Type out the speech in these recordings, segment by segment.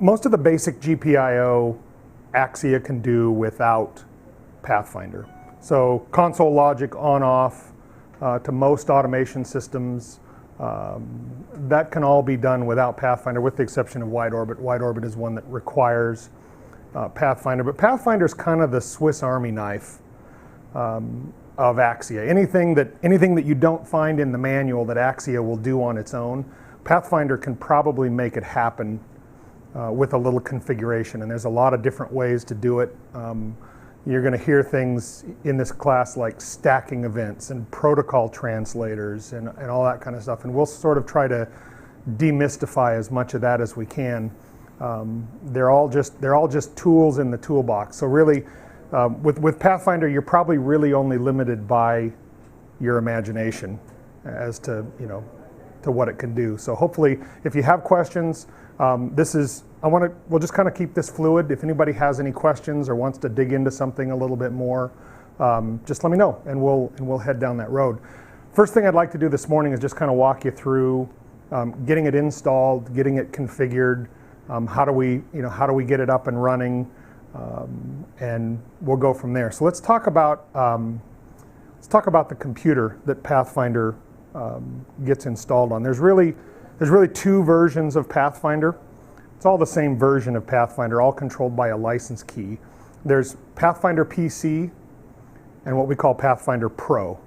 Most of the basic GPIO Axia can do without Pathfinder. So console logic on-off to most automation systems, that can all be done without Pathfinder, with the exception of wide orbit. Wide orbit is one that requires Pathfinder, but Pathfinder is kind of the Swiss Army knife of Axia. Anything that you don't find in the manual that Axia will do on its own, Pathfinder can probably make it happen with a little configuration, and there's a lot of different ways to do it. You're going to hear things in this class like stacking events and protocol translators and all that kind of stuff, and we'll sort of try to demystify as much of that as we can. They're all just tools in the toolbox. So really, with Pathfinder, you're probably really only limited by your imagination as to to what it can do. So hopefully, if you have questions, we'll just kind of keep this fluid. If anybody has any questions or wants to dig into something a little bit more, just let me know, and we'll head down that road. First thing I'd like to do this morning is just kind of walk you through getting it installed, getting it configured. How do we get it up and running, and we'll go from there. So let's talk about the computer that Pathfinder gets installed on. There's really two versions of Pathfinder. It's all the same version of Pathfinder, all controlled by a license key. There's Pathfinder PC and what we call Pathfinder Pro.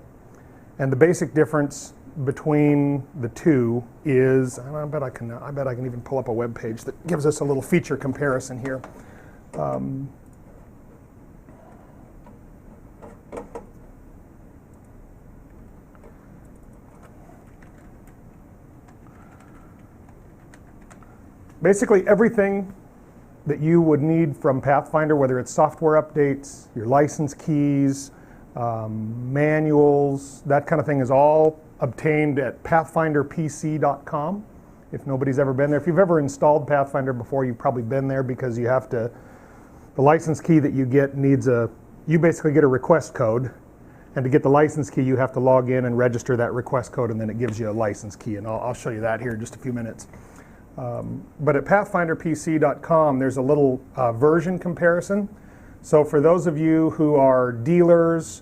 And the basic difference between the two is, and I bet I can even pull up a web page that gives us a little feature comparison here. Basically everything that you would need from Pathfinder, whether it's software updates, your license keys, manuals, that kind of thing, is all obtained at pathfinderpc.com. If nobody's ever been there, if you've ever installed Pathfinder before, you've probably been there, because you have to, the license key that you get you basically get a request code, and to get the license key you have to log in and register that request code, and then it gives you a license key, and I'll show you that here in just a few minutes. But at pathfinderpc.com, there's a little version comparison. So for those of you who are dealers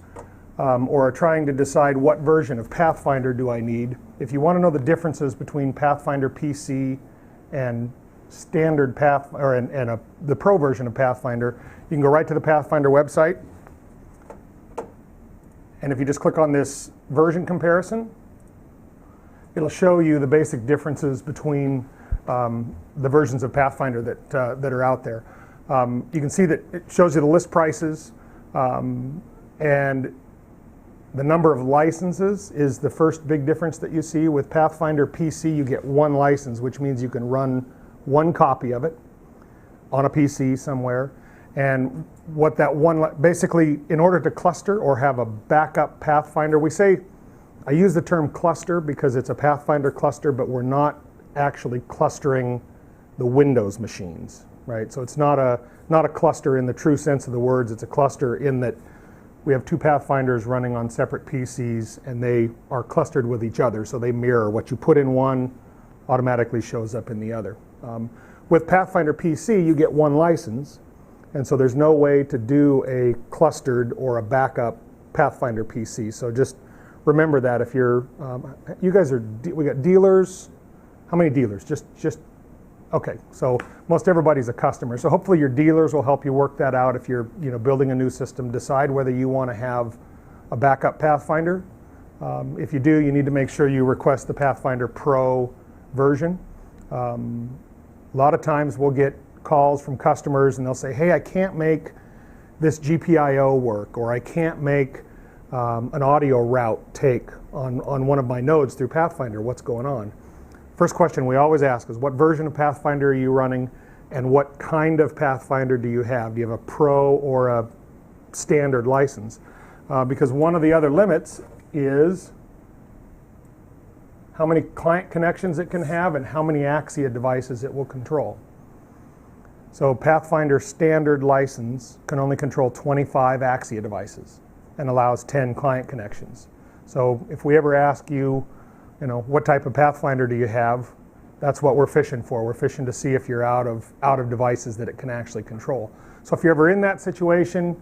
or are trying to decide what version of Pathfinder do I need, if you want to know the differences between Pathfinder PC and standard the Pro version of Pathfinder, you can go right to the Pathfinder website. And if you just click on this version comparison, it'll show you the basic differences between the versions of Pathfinder that are out there. You can see that it shows you the list prices, and the number of licenses is the first big difference that you see. With Pathfinder PC, you get one license, which means you can run one copy of it on a PC somewhere. And what that basically, in order to cluster or have a backup Pathfinder, I use the term cluster because it's a Pathfinder cluster, but we're not actually clustering the Windows machines, right? So it's not a cluster in the true sense of the words. It's a cluster in that we have two Pathfinders running on separate PCs, and they are clustered with each other, so they mirror. What you put in one automatically shows up in the other. With Pathfinder PC, you get one license, and so there's no way to do a clustered or a backup Pathfinder PC. So just remember that if you're, we got dealers. How many dealers? Just okay. So most everybody's a customer. So hopefully your dealers will help you work that out. If you're building a new system, decide whether you want to have a backup Pathfinder. If you do, you need to make sure you request the Pathfinder Pro version. A lot of times we'll get calls from customers and they'll say, hey, I can't make this GPIO work, or I can't make an audio route take on one of my nodes through Pathfinder. What's going on? First question we always ask is, what version of Pathfinder are you running, and what kind of Pathfinder do you have? Do you have a Pro or a standard license? Because one of the other limits is how many client connections it can have and how many Axia devices it will control. So Pathfinder standard license can only control 25 Axia devices. and allows 10 client connections. So if we ever ask you, what type of Pathfinder do you have, that's what we're fishing for. We're fishing to see if you're out of devices that it can actually control. So if you're ever in that situation,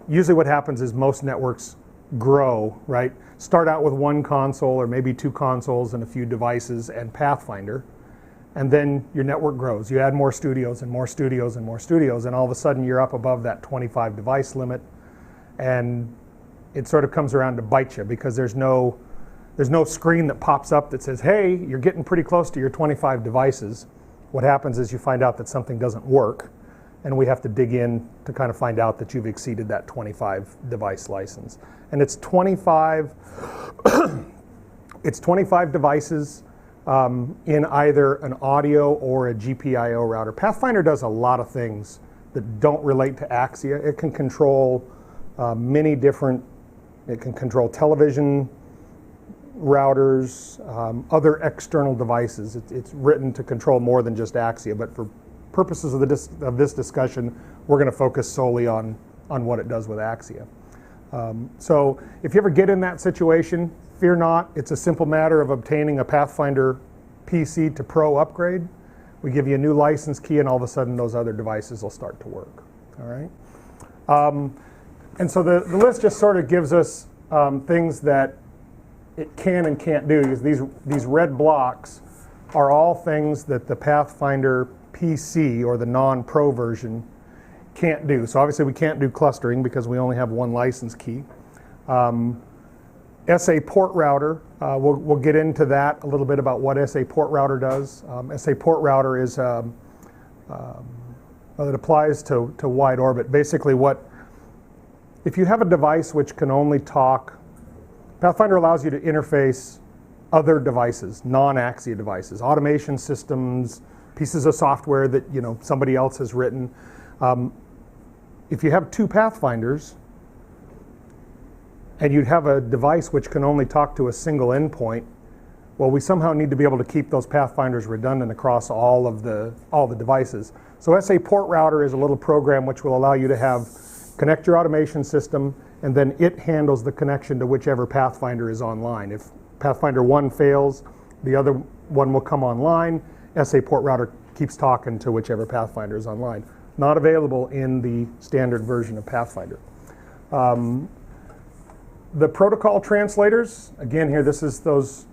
usually what happens is most networks grow, right? Start out with one console or maybe two consoles and a few devices and Pathfinder, and then your network grows. You add more studios and more studios and more studios, and all of a sudden you're up above that 25 device limit, and it sort of comes around to bite you because there's no screen that pops up that says, hey, you're getting pretty close to your 25 devices. What happens is you find out that something doesn't work, and we have to dig in to kind of find out that you've exceeded that 25 device license. And it's 25, it's 25 devices in either an audio or a GPIO router. Pathfinder does a lot of things that don't relate to Axia. It can control many different, it can control television routers, other external devices. It's written to control more than just Axia, but for purposes of this discussion, we're going to focus solely on what it does with Axia. So if you ever get in that situation, fear not. It's a simple matter of obtaining a Pathfinder PC to Pro upgrade. We give you a new license key, and all of a sudden those other devices will start to work. All right. And so the list just sort of gives us things that it can and can't do. These red blocks are all things that the Pathfinder PC or the non-Pro version can't do. So obviously we can't do clustering because we only have one license key. SA port router, we'll get into that a little bit about what SA port router does. SA port router is, it applies to wide orbit. Basically if you have a device which can only talk, Pathfinder allows you to interface other devices, non-Axia devices, automation systems, pieces of software that somebody else has written. If you have two Pathfinders and you'd have a device which can only talk to a single endpoint, well, we somehow need to be able to keep those Pathfinders redundant across all the devices. So SA port router is a little program which will allow you to connect your automation system, and then it handles the connection to whichever Pathfinder is online. If Pathfinder 1 fails, the other one will come online. SA port router keeps talking to whichever Pathfinder is online. Not available in the standard version of Pathfinder. The protocol translators, again here, this is those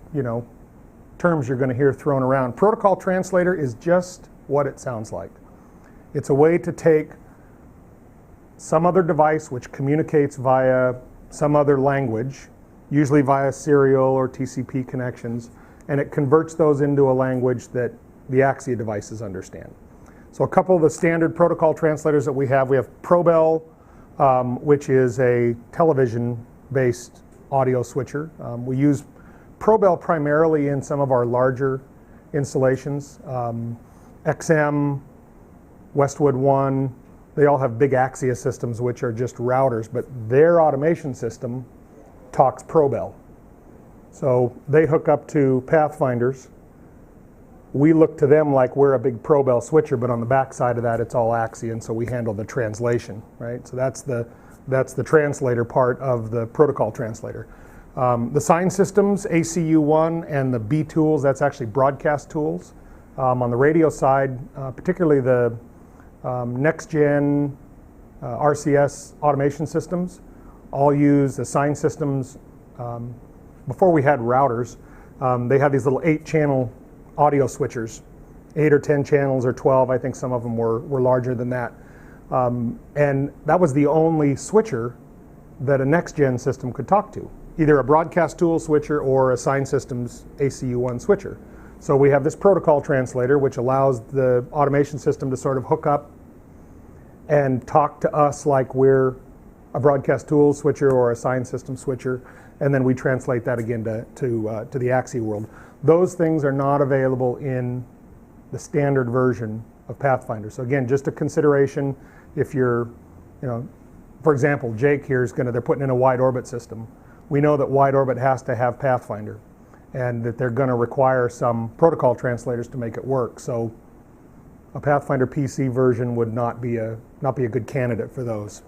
terms you're going to hear thrown around. Protocol translator is just what it sounds like. It's a way to take some other device which communicates via some other language, usually via serial or TCP connections, and it converts those into a language that the Axia devices understand. So a couple of the standard protocol translators that we have Probell, which is a television-based audio switcher. We use Probell primarily in some of our larger installations. XM, Westwood One, they all have big Axia systems which are just routers, but their automation system talks Probell. So they hook up to Pathfinders. We look to them like we're a big Probell switcher, but on the back side of that, it's all Axia, and so we handle the translation, right? So that's the translator part of the protocol translator. The sign systems, ACU1 and the B tools, that's actually broadcast tools. On the radio side, particularly the next-gen RCS automation systems, all use the sign systems. Before we had routers, they had these little 8-channel audio switchers, 8 or 10 channels or 12. I think some of them were larger than that. And that was the only switcher that a next-gen system could talk to, either a broadcast tool switcher or a sign systems ACU1 switcher. So we have this protocol translator which allows the automation system to sort of hook up and talk to us like we're a broadcast tool switcher or a sign system switcher, and then we translate that again to the Axia world. Those things are not available in the standard version of Pathfinder. So again, just a consideration if you're, for example, Jake here they're putting in a wide orbit system. We know that wide orbit has to have Pathfinder, and that they're going to require some protocol translators to make it work. So a Pathfinder PC version would not be a good candidate for those.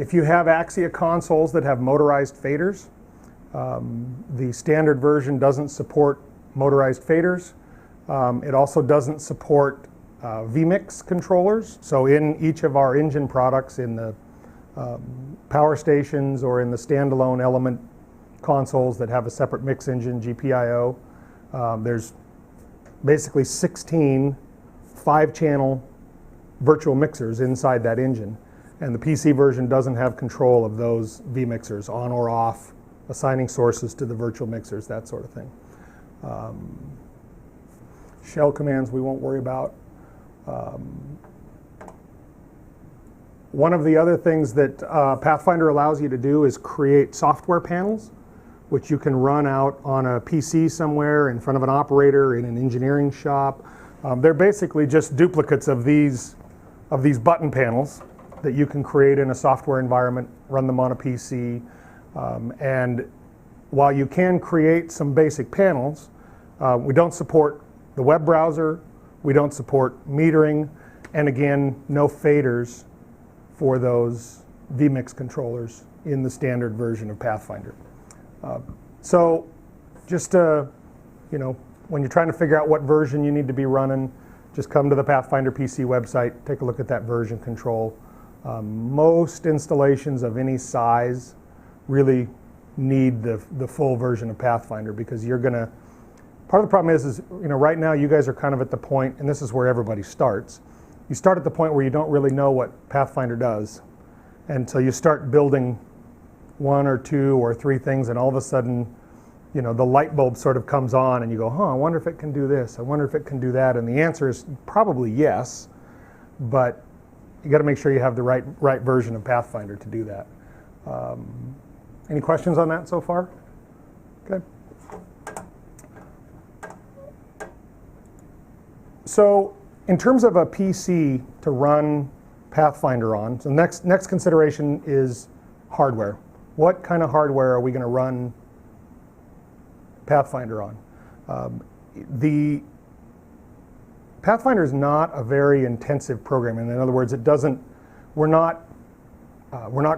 If you have Axia consoles that have motorized faders, the standard version doesn't support motorized faders. It also doesn't support vMix controllers. So in each of our engine products, in the power stations or in the standalone element consoles that have a separate mix engine, GPIO, there's basically 16 5-channel virtual mixers inside that engine. And the PC version doesn't have control of those vMixers, on or off, assigning sources to the virtual mixers, that sort of thing. Shell commands we won't worry about. One of the other things that Pathfinder allows you to do is create software panels, which you can run out on a PC somewhere in front of an operator in an engineering shop. They're basically just duplicates of these button panels that you can create in a software environment, run them on a PC. And while you can create some basic panels, we don't support the web browser, we don't support metering, and again, no faders for those vMix controllers in the standard version of Pathfinder. So just when you're trying to figure out what version you need to be running, just come to the Pathfinder PC website, take a look at that version control. Most installations of any size really need the full version of Pathfinder, because you're gonna, part of the problem is right now you guys are kind of at the point, and this is where everybody starts, you start at the point where you don't really know what Pathfinder does, and so you start building 1 or 2 or 3 things, and all of a sudden the light bulb sort of comes on and you go, I wonder if it can do this, I wonder if it can do that, and the answer is probably yes, but you got to make sure you have the right version of Pathfinder to do that. Any questions on that so far? Okay. So in terms of a PC to run Pathfinder on, so next consideration is hardware. What kind of hardware are we going to run Pathfinder on? The Pathfinder is not a very intensive program. In other words, we're not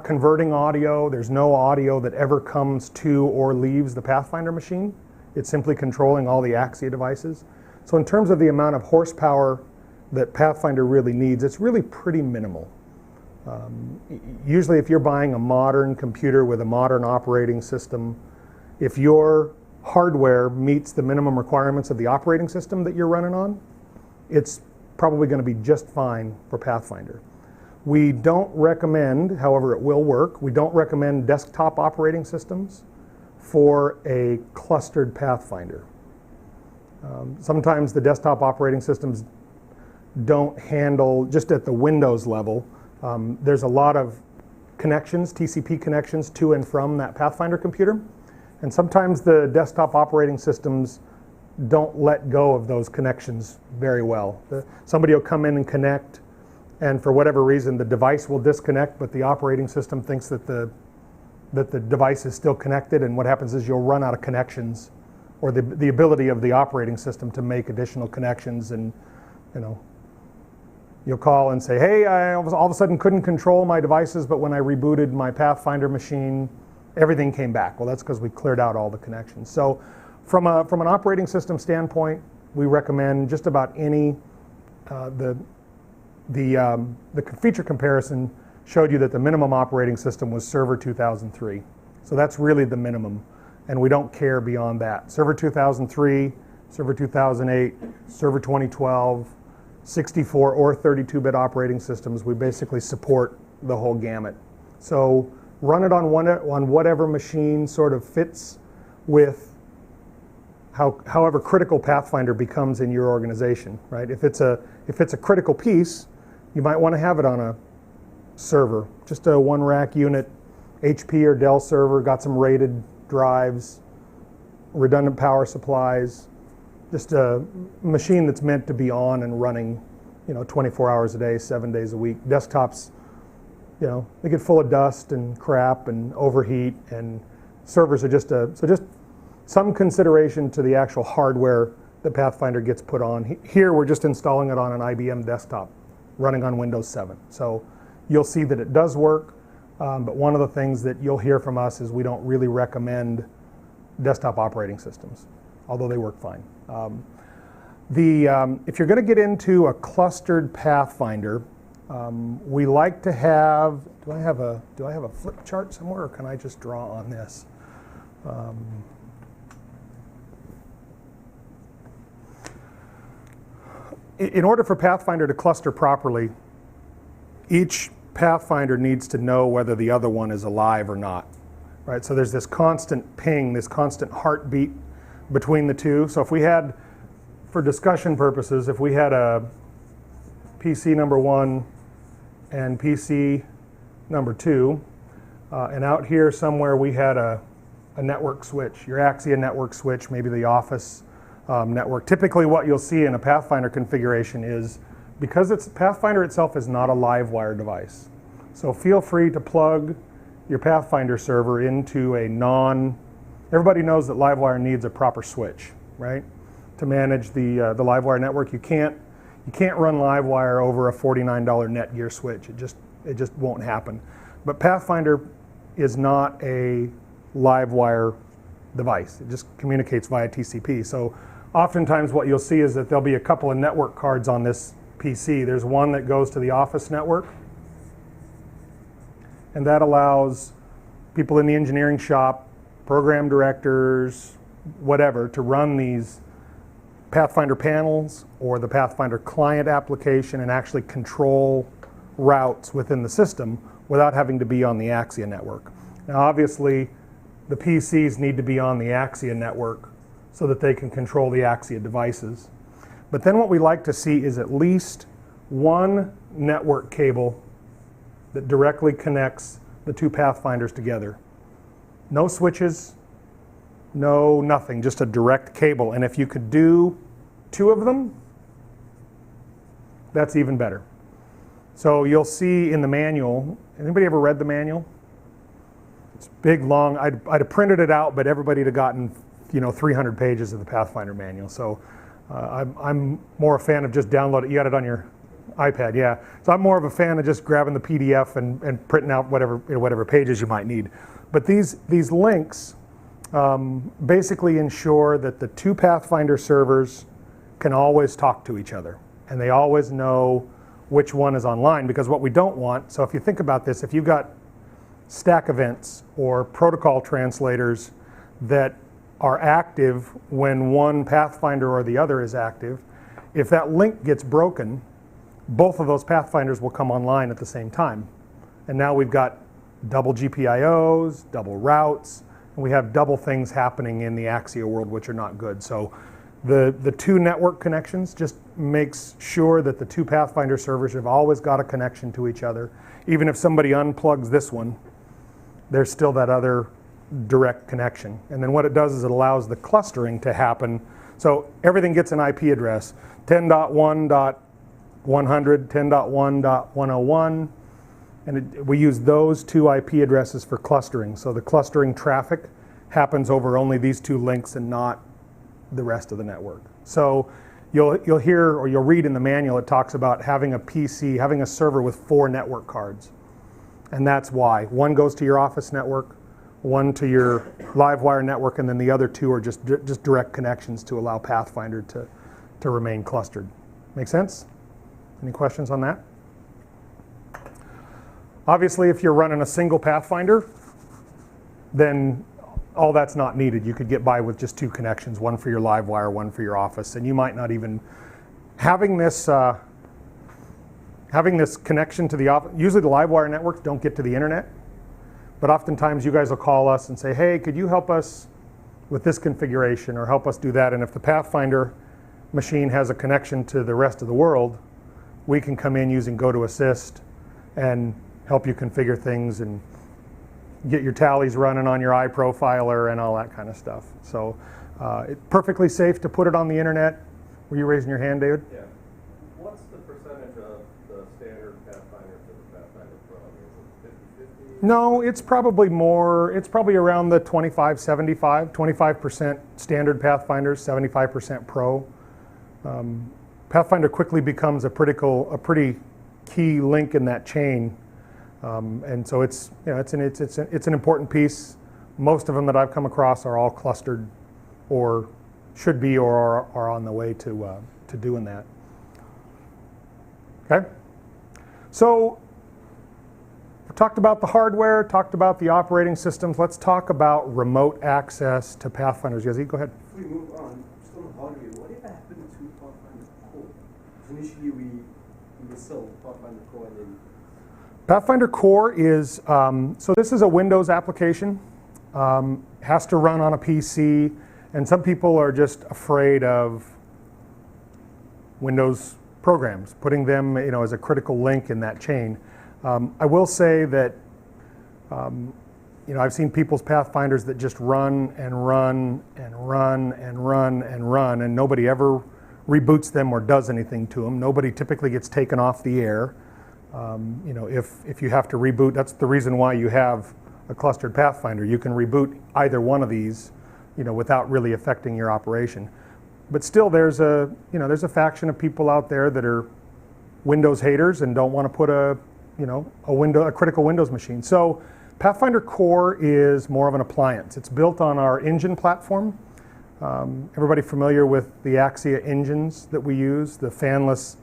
converting audio. There's no audio that ever comes to or leaves the Pathfinder machine. It's simply controlling all the Axia devices. So in terms of the amount of horsepower that Pathfinder really needs, it's really pretty minimal. Usually if you're buying a modern computer with a modern operating system, if your hardware meets the minimum requirements of the operating system that you're running on, it's probably going to be just fine for Pathfinder. We don't recommend, however it will work, we don't recommend desktop operating systems for a clustered Pathfinder. Sometimes the desktop operating systems don't handle, just at the Windows level, there's a lot of connections, TCP connections to and from that Pathfinder computer. And sometimes the desktop operating systems don't let go of those connections very well. Somebody will come in and connect, and for whatever reason the device will disconnect, but the operating system thinks that the device is still connected, and what happens is you'll run out of connections, or the ability of the operating system to make additional connections, and you'll call and say, hey, I all of a sudden couldn't control my devices, but when I rebooted my Pathfinder machine, everything came back. Well, that's because we cleared out all the connections. So from an operating system standpoint, we recommend just about any, the feature comparison showed you that the minimum operating system was Server 2003. So that's really the minimum, and we don't care beyond that. Server 2003, Server 2008, Server 2012, 64 or 32-bit operating systems, we basically support the whole gamut. So run it on whatever machine sort of fits with however critical Pathfinder becomes in your organization, right? If it's a critical piece, you might want to have it on a server, just a 1-rack unit, HP or Dell server, got some rated drives, redundant power supplies, just a machine that's meant to be on and running, 24 hours a day, 7 days a week. Desktops, they get full of dust and crap and overheat, and servers are just some consideration to the actual hardware that Pathfinder gets put on. Here we're just installing it on an IBM desktop running on Windows 7. So you'll see that it does work. But one of the things that you'll hear from us is we don't really recommend desktop operating systems, although they work fine. If you're going to get into a clustered Pathfinder, we like to have. Do I have a flip chart somewhere, or can I just draw on this? In order for Pathfinder to cluster properly, each Pathfinder needs to know whether the other one is alive or not, right? So there's this constant ping, this constant heartbeat between the two. So if we had, for discussion purposes, if we had a PC number 1 and PC number 2, and out here somewhere we had a network switch, your Axia network switch, maybe the office network. Typically what you'll see in a Pathfinder configuration is, because Pathfinder itself is not a Livewire device, so feel free to plug your Pathfinder server into a everybody knows that Livewire needs a proper switch, right? To manage the Livewire network. You can't run Livewire over a $49 Netgear switch. It just won't happen. But Pathfinder is not a Livewire device. It just communicates via TCP. So oftentimes what you'll see is that there'll be a couple of network cards on this PC. There's one that goes to the office network, and that allows people in the engineering shop, program directors, whatever, to run these Pathfinder panels or the Pathfinder client application and actually control routes within the system without having to be on the Axia network. Now obviously the PCs need to be on the Axia network so that they can control the Axia devices. But then what we like to see is at least one network cable that directly connects the two Pathfinders together. No switches, no nothing, just a direct cable. And if you could do 2 of them, that's even better. So you'll see in the manual, anybody ever read the manual? It's big, long. I'd have printed it out, but everybody would have gotten 300 pages of the Pathfinder manual. So I'm more a fan of just downloading. You got it on your iPad, yeah. So I'm more of a fan of just grabbing the PDF and printing out whatever pages you might need. But these links basically ensure that the two Pathfinder servers can always talk to each other, and they always know which one is online, because what we don't want, so if you think about this, if you've got stack events or protocol translators that are active when one Pathfinder or the other is active, if that link gets broken, both of those Pathfinders will come online at the same time. And now we've got double GPIOs, double routes, and we have double things happening in the Axia world, which are not good. So the 2 network connections just makes sure that the 2 Pathfinder servers have always got a connection to each other. Even if somebody unplugs this one, there's still that other direct connection. And then what it does is it allows the clustering to happen. So everything gets an IP address, 10.1.100, 10.1.101, and we use those 2 IP addresses for clustering. So the clustering traffic happens over only these 2 links and not the rest of the network. So you'll hear, or you'll read in the manual, it talks about having a PC, having a server with 4 network cards. And that's why. One goes to your office network, one to your Livewire network, and then the other 2 are just direct connections to allow Pathfinder to remain clustered. Make sense? Any questions on that? Obviously, if you're running a single Pathfinder, then all that's not needed. You could get by with just 2 connections, one for your Livewire, one for your office, and you might not even having this connection to the office. Usually the Livewire networks don't get to the internet, but oftentimes you guys will call us and say, hey, could you help us with this configuration or help us do that? And if the Pathfinder machine has a connection to the rest of the world, we can come in using GoToAssist and help you configure things and get your tallies running on your iProfiler and all that kind of stuff. So it's perfectly safe to put it on the internet. Were you raising your hand, David? Yeah. What's the percentage of the standard Pathfinder to the Pathfinder Pro? Is it 50-50? No, it's probably more. It's probably around the 25-75, 25% standard Pathfinders, 75% Pro. Pathfinder quickly becomes a pretty key link in that chain. And so it's, it's an important piece. Most of them that I've come across are all clustered, or should be, or are on the way to doing that. Okay. So we talked about the hardware, talked about the operating systems. Let's talk about remote access to Pathfinders. Yazid, go ahead. Before we move on, just on the hardware, whatever happened to Pathfinder Core? Initially, we sold Pathfinder Core, and then Pathfinder Core is, so this is a Windows application, has to run on a PC, and some people are just afraid of Windows programs, putting them as a critical link in that chain. I will say that I've seen people's Pathfinders that just run and run and run and run and run, and nobody ever reboots them or does anything to them. Nobody typically gets taken off the air. If you have to reboot, that's the reason why you have a clustered Pathfinder. You can reboot either one of these, without really affecting your operation. But still, there's a faction of people out there that are Windows haters and don't want to put a critical Windows machine. So Pathfinder Core is more of an appliance. It's built on our engine platform. Everybody familiar with the Axia engines that we use, the fanless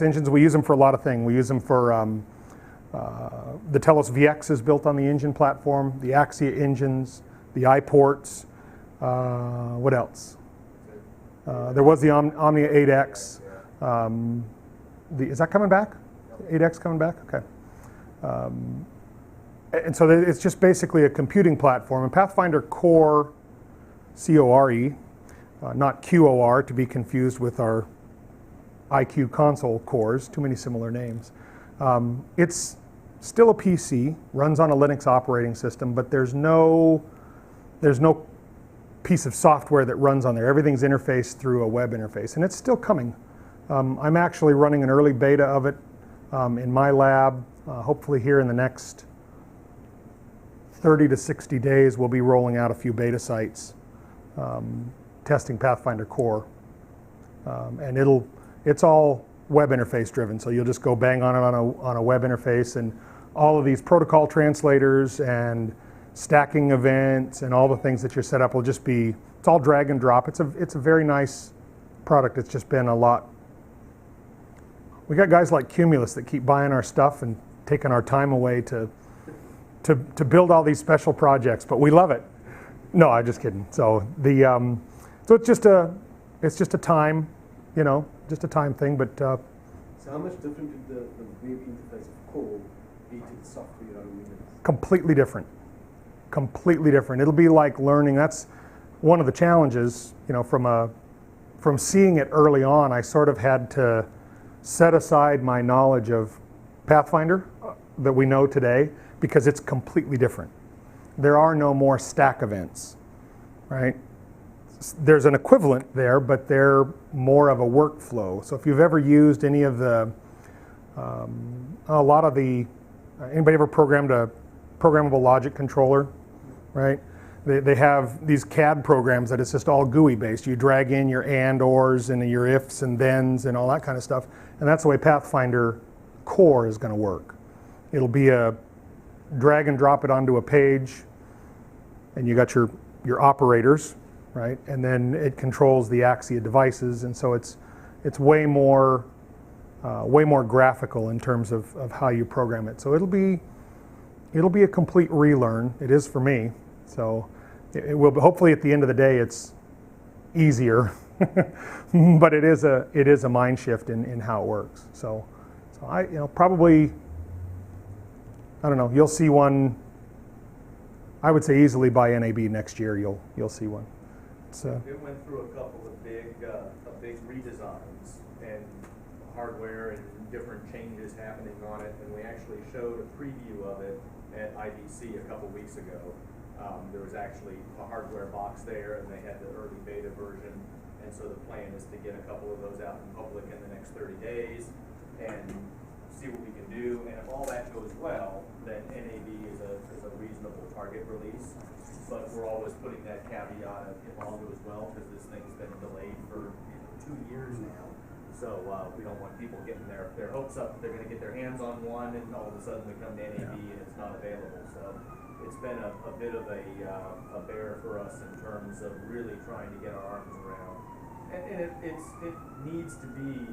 engines? We use them for a lot of things. We use them for the Telos VX is built on the engine platform, the Axia engines, the iPorts. What else? There was the Omnia 8X. Is that coming back? 8X coming back? Okay. And so it's just basically a computing platform. And Pathfinder Core, C-O-R-E, not Q-O-R, to be confused with our IQ console cores, too many similar names. It's still a PC, runs on a Linux operating system, but there's no piece of software that runs on there. Everything's interfaced through a web interface, and it's still coming. I'm actually running an early beta of it in my lab. Hopefully here in the next 30 to 60 days, we'll be rolling out a few beta sites testing Pathfinder Core. And it's all web interface driven, so you'll just go bang on it on a web interface, and all of these protocol translators and stacking events and all the things that you're set up will just be, it's all drag and drop. It's a very nice product. It's just been a lot. We got guys like Cumulus that keep buying our stuff and taking our time away to build all these special projects, but we love it. No, I'm just kidding. So so it's just a time, just a time thing. But so how much different would the web interface of Core be to the software on Windows? Completely different. Completely different. It'll be like learning. That's one of the challenges, from seeing it early on. I sort of had to set aside my knowledge of Pathfinder that we know today, because it's completely different. There are no more stack events, right? There's an equivalent there, but they're more of a workflow. So if you've ever used any of the, anybody ever programmed a programmable logic controller, right? They have these CAD programs that it's just all GUI based. You drag in your and, ors, and your ifs and thens and all that kind of stuff. And that's the way Pathfinder Core is going to work. It'll be a drag and drop it onto a page, and you got your operators, right? And then it controls the Axia devices, and so it's way more graphical in terms of how you program it. So it'll be a complete relearn. It is for me. So it will be, hopefully at the end of the day it's easier, but it is a mind shift in how it works. So I probably, I don't know, you'll see one. I would say easily by NAB next year you'll see one. It went through a couple of big redesigns and hardware and different changes happening on it, and we actually showed a preview of it at IBC a couple weeks ago. There was actually a hardware box there, and they had the early beta version, and so the plan is to get a couple of those out in public in the next 30 days and see what we can do. And if all that goes well, then NAB is a reasonable target release. But we're always putting that caveat of if all goes well, because this thing's been delayed for 2 years now. So we don't want people getting their hopes up that they're going to get their hands on one, and all of a sudden we come to NAB and it's not available. So it's been a bit of a bear for us in terms of really trying to get our arms around. And it needs to be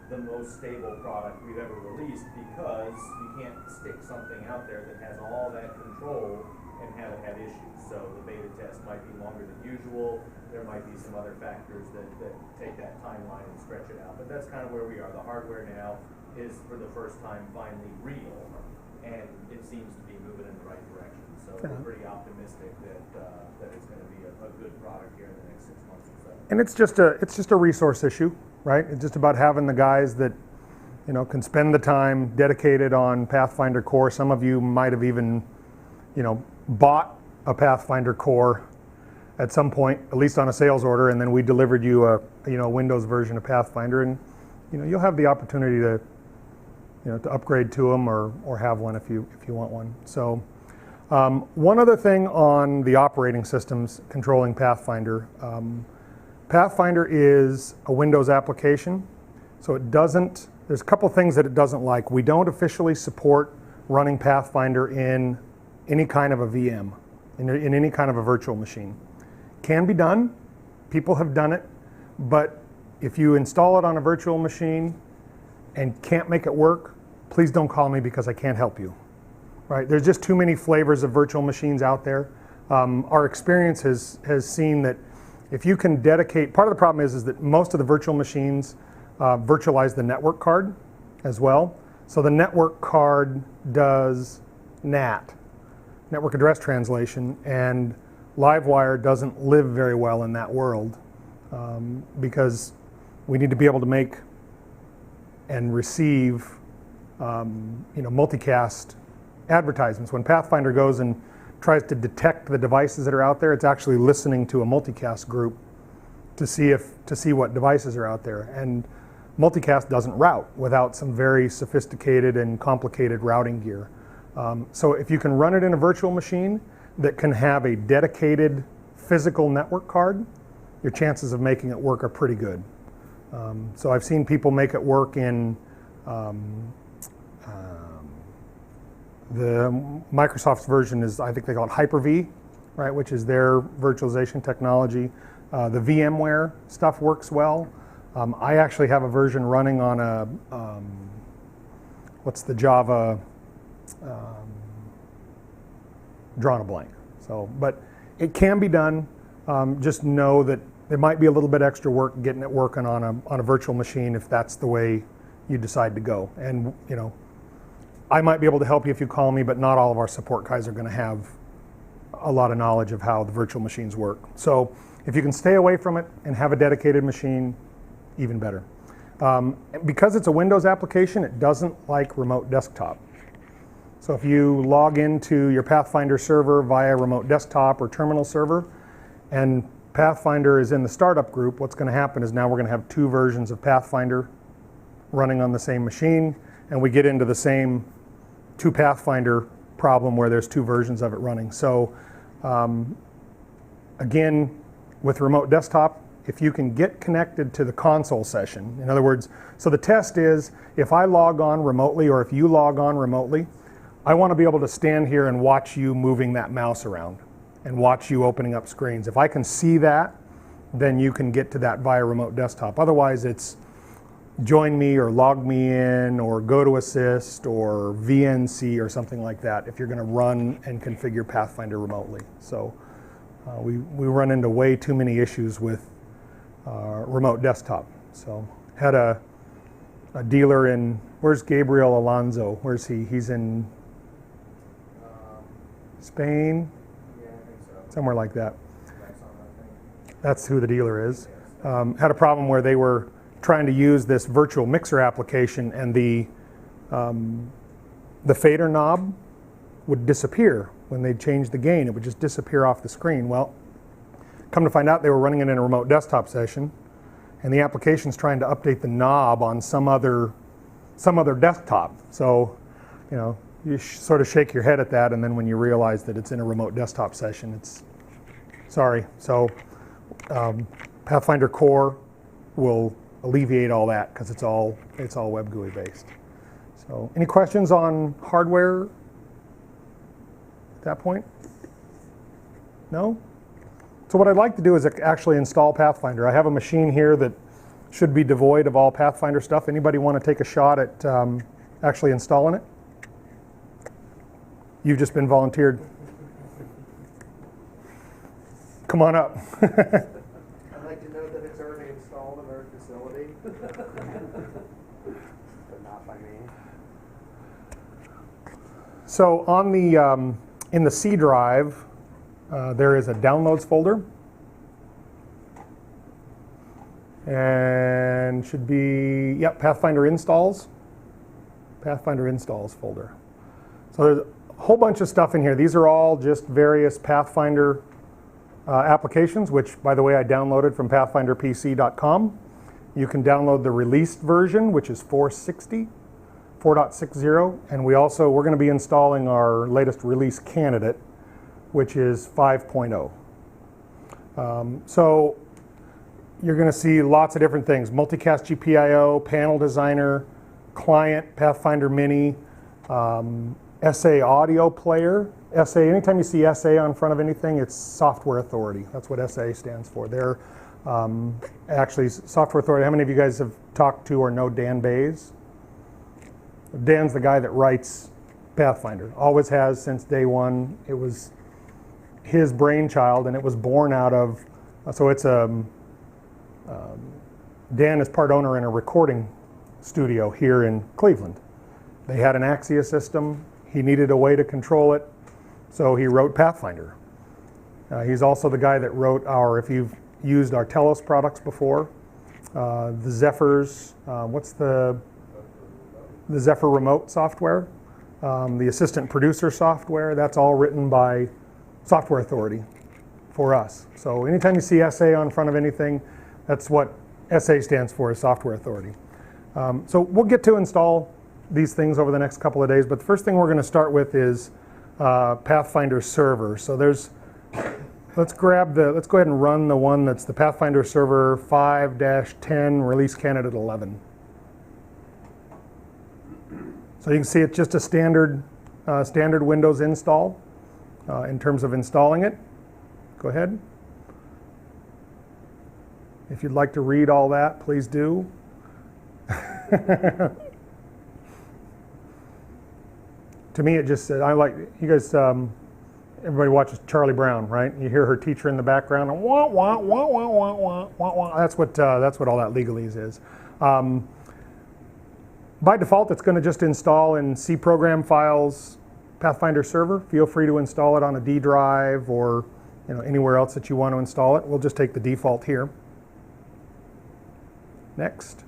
the most stable product we've ever released, because you can't stick something out there that has all that control and have it have issues. So the beta test might be longer than usual. There might be some other factors that take that timeline and stretch it out. But that's kind of where we are. The hardware now is, for the first time, finally real, and it seems to be moving in the right direction. So we're pretty optimistic that it's going to be a good product here in the next 6 months or so. And it's just a resource issue, right? It's just about having the guys that, you know, can spend the time dedicated on Pathfinder core. Some of you might have even, you know, bought a Pathfinder core at some point, at least on a sales order, and then we delivered you a Windows version of Pathfinder, and you'll have the opportunity to to upgrade to them or have one if you want one. So one other thing on the operating systems controlling Pathfinder. Pathfinder is a Windows application, so there's a couple things that it doesn't like. We don't officially support running Pathfinder in any kind of a VM, in any kind of a virtual machine. Can be done, people have done it, but if you install it on a virtual machine and can't make it work, please don't call me, because I can't help you. Right? There's just too many flavors of virtual machines out there. Our experience has seen that if you can dedicate, part of the problem is that most of the virtual machines virtualize the network card as well. So the network card does NAT, network address translation, and Livewire doesn't live very well in that world, because we need to be able to make and receive multicast advertisements. When Pathfinder goes and tries to detect the devices that are out there, it's actually listening to a multicast group to see what devices are out there. And multicast doesn't route without some very sophisticated and complicated routing gear. So if you can run it in a virtual machine that can have a dedicated physical network card, your chances of making it work are pretty good. So I've seen people make it work in the Microsoft's version is, I think they call it Hyper-V, right, which is their virtualization technology. The VMware stuff works well. I actually have a version running on a, what's the Java, drawn a blank. So, but it can be done. Just know that it might be a little bit extra work getting it working on a virtual machine if that's the way you decide to go. And I might be able to help you if you call me, but not all of our support guys are going to have a lot of knowledge of how the virtual machines work. So if you can stay away from it and have a dedicated machine, even better. Because it's a Windows application, it doesn't like remote desktop. So if you log into your Pathfinder server via remote desktop or terminal server, and Pathfinder is in the startup group, what's going to happen is now we're going to have two versions of Pathfinder running on the same machine, and we get into the same two Pathfinder problem where there's two versions of it running. So again, with remote desktop, if you can get connected to the console session, in other words, so the test is if I log on remotely or if you log on remotely, I want to be able to stand here and watch you moving that mouse around and watch you opening up screens. If I can see that, then you can get to that via remote desktop. Otherwise, it's join me or log me in or go to assist or VNC or something like that if you're going to run and configure Pathfinder remotely. So we run into way too many issues with remote desktop. So had a dealer in, where's Gabriel Alonso? Where's he? He's in Spain? Yeah, I think so. Somewhere like that. That's on, I think. That's who the dealer is. Had a problem where they were trying to use this virtual mixer application, and the fader knob would disappear when they changed the gain. It would just disappear off the screen. Well, come to find out they were running it in a remote desktop session, and the application's trying to update the knob on some other desktop. So, you sort of shake your head at that, and then when you realize that it's in a remote desktop session, it's sorry. So Pathfinder Core will alleviate all that because it's all web GUI based. So any questions on hardware at that point? No? So what I'd like to do is actually install Pathfinder. I have a machine here that should be devoid of all Pathfinder stuff. Anybody want to take a shot at actually installing it? You've just been volunteered. Come on up. I'd like to note that it's already installed in our facility. But not by me. So on the in the C drive, there is a downloads folder, and should be Pathfinder installs. Pathfinder installs folder. So there's a whole bunch of stuff in here. These are all just various Pathfinder applications, which, by the way, I downloaded from pathfinderpc.com. You can download the released version, which is 4.60, and we're going to be installing our latest release candidate, which is 5.0. So you're going to see lots of different things: multicast GPIO, panel designer, client, Pathfinder Mini, SA audio player. SA, anytime you see SA on front of anything, it's software authority. That's what SA stands for. They're actually software authority. How many of you guys have talked to or know Dan Bays? Dan's the guy that writes Pathfinder. Always has since day one. It was his brainchild, and it was born out of, so it's Dan is part owner in a recording studio here in Cleveland. They had an Axia system. He needed a way to control it, so he wrote Pathfinder. He's also the guy that wrote if you've used our Telos products before, the Zephyrs, what's the Zephyr remote software, the assistant producer software, that's all written by software authority for us. So anytime you see SA on front of anything, that's what SA stands for, is software authority. So we'll get to install these things over the next couple of days, but the first thing we're going to start with is Pathfinder server. So let's go ahead and run the one that's the Pathfinder server 5-10 release candidate 11. So you can see it's just a standard Windows install in terms of installing it. Go ahead. If you'd like to read all that, please do. To me, it just said, I like, you guys, everybody watches Charlie Brown, right? You hear her teacher in the background, and wah, wah, wah, wah, wah, wah, wah, wah. That's what all that legalese is. By default, it's going to just install in C program files Pathfinder server. Feel free to install it on a D drive or anywhere else that you want to install it. We'll just take the default here. Next.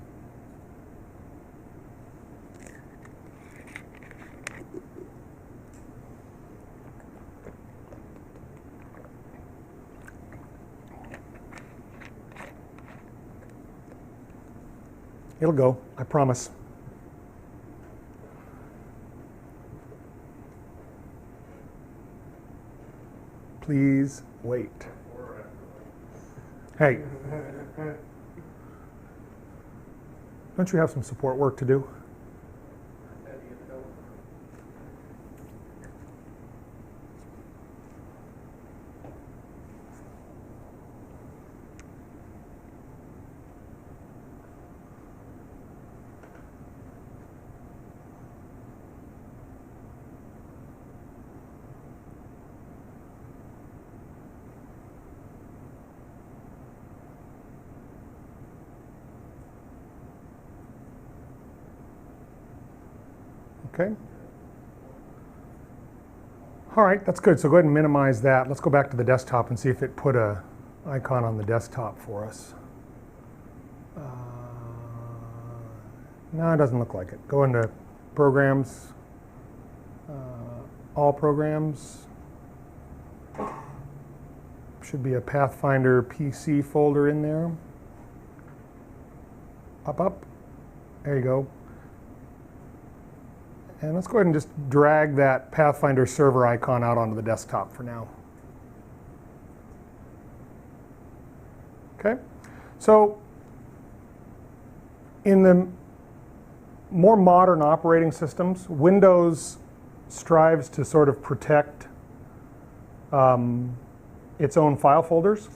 It'll go, I promise. Please wait. Hey, don't you have some support work to do? Okay. All right, that's good. So go ahead and minimize that. Let's go back to the desktop and see if it put a icon on the desktop for us. No, it doesn't look like it. Go into Programs, All Programs. Should be a Pathfinder PC folder in there. Up. There you go. And let's go ahead and just drag that Pathfinder server icon out onto the desktop for now. Okay, so In the more modern operating systems, Windows strives to sort of protect its own file folders.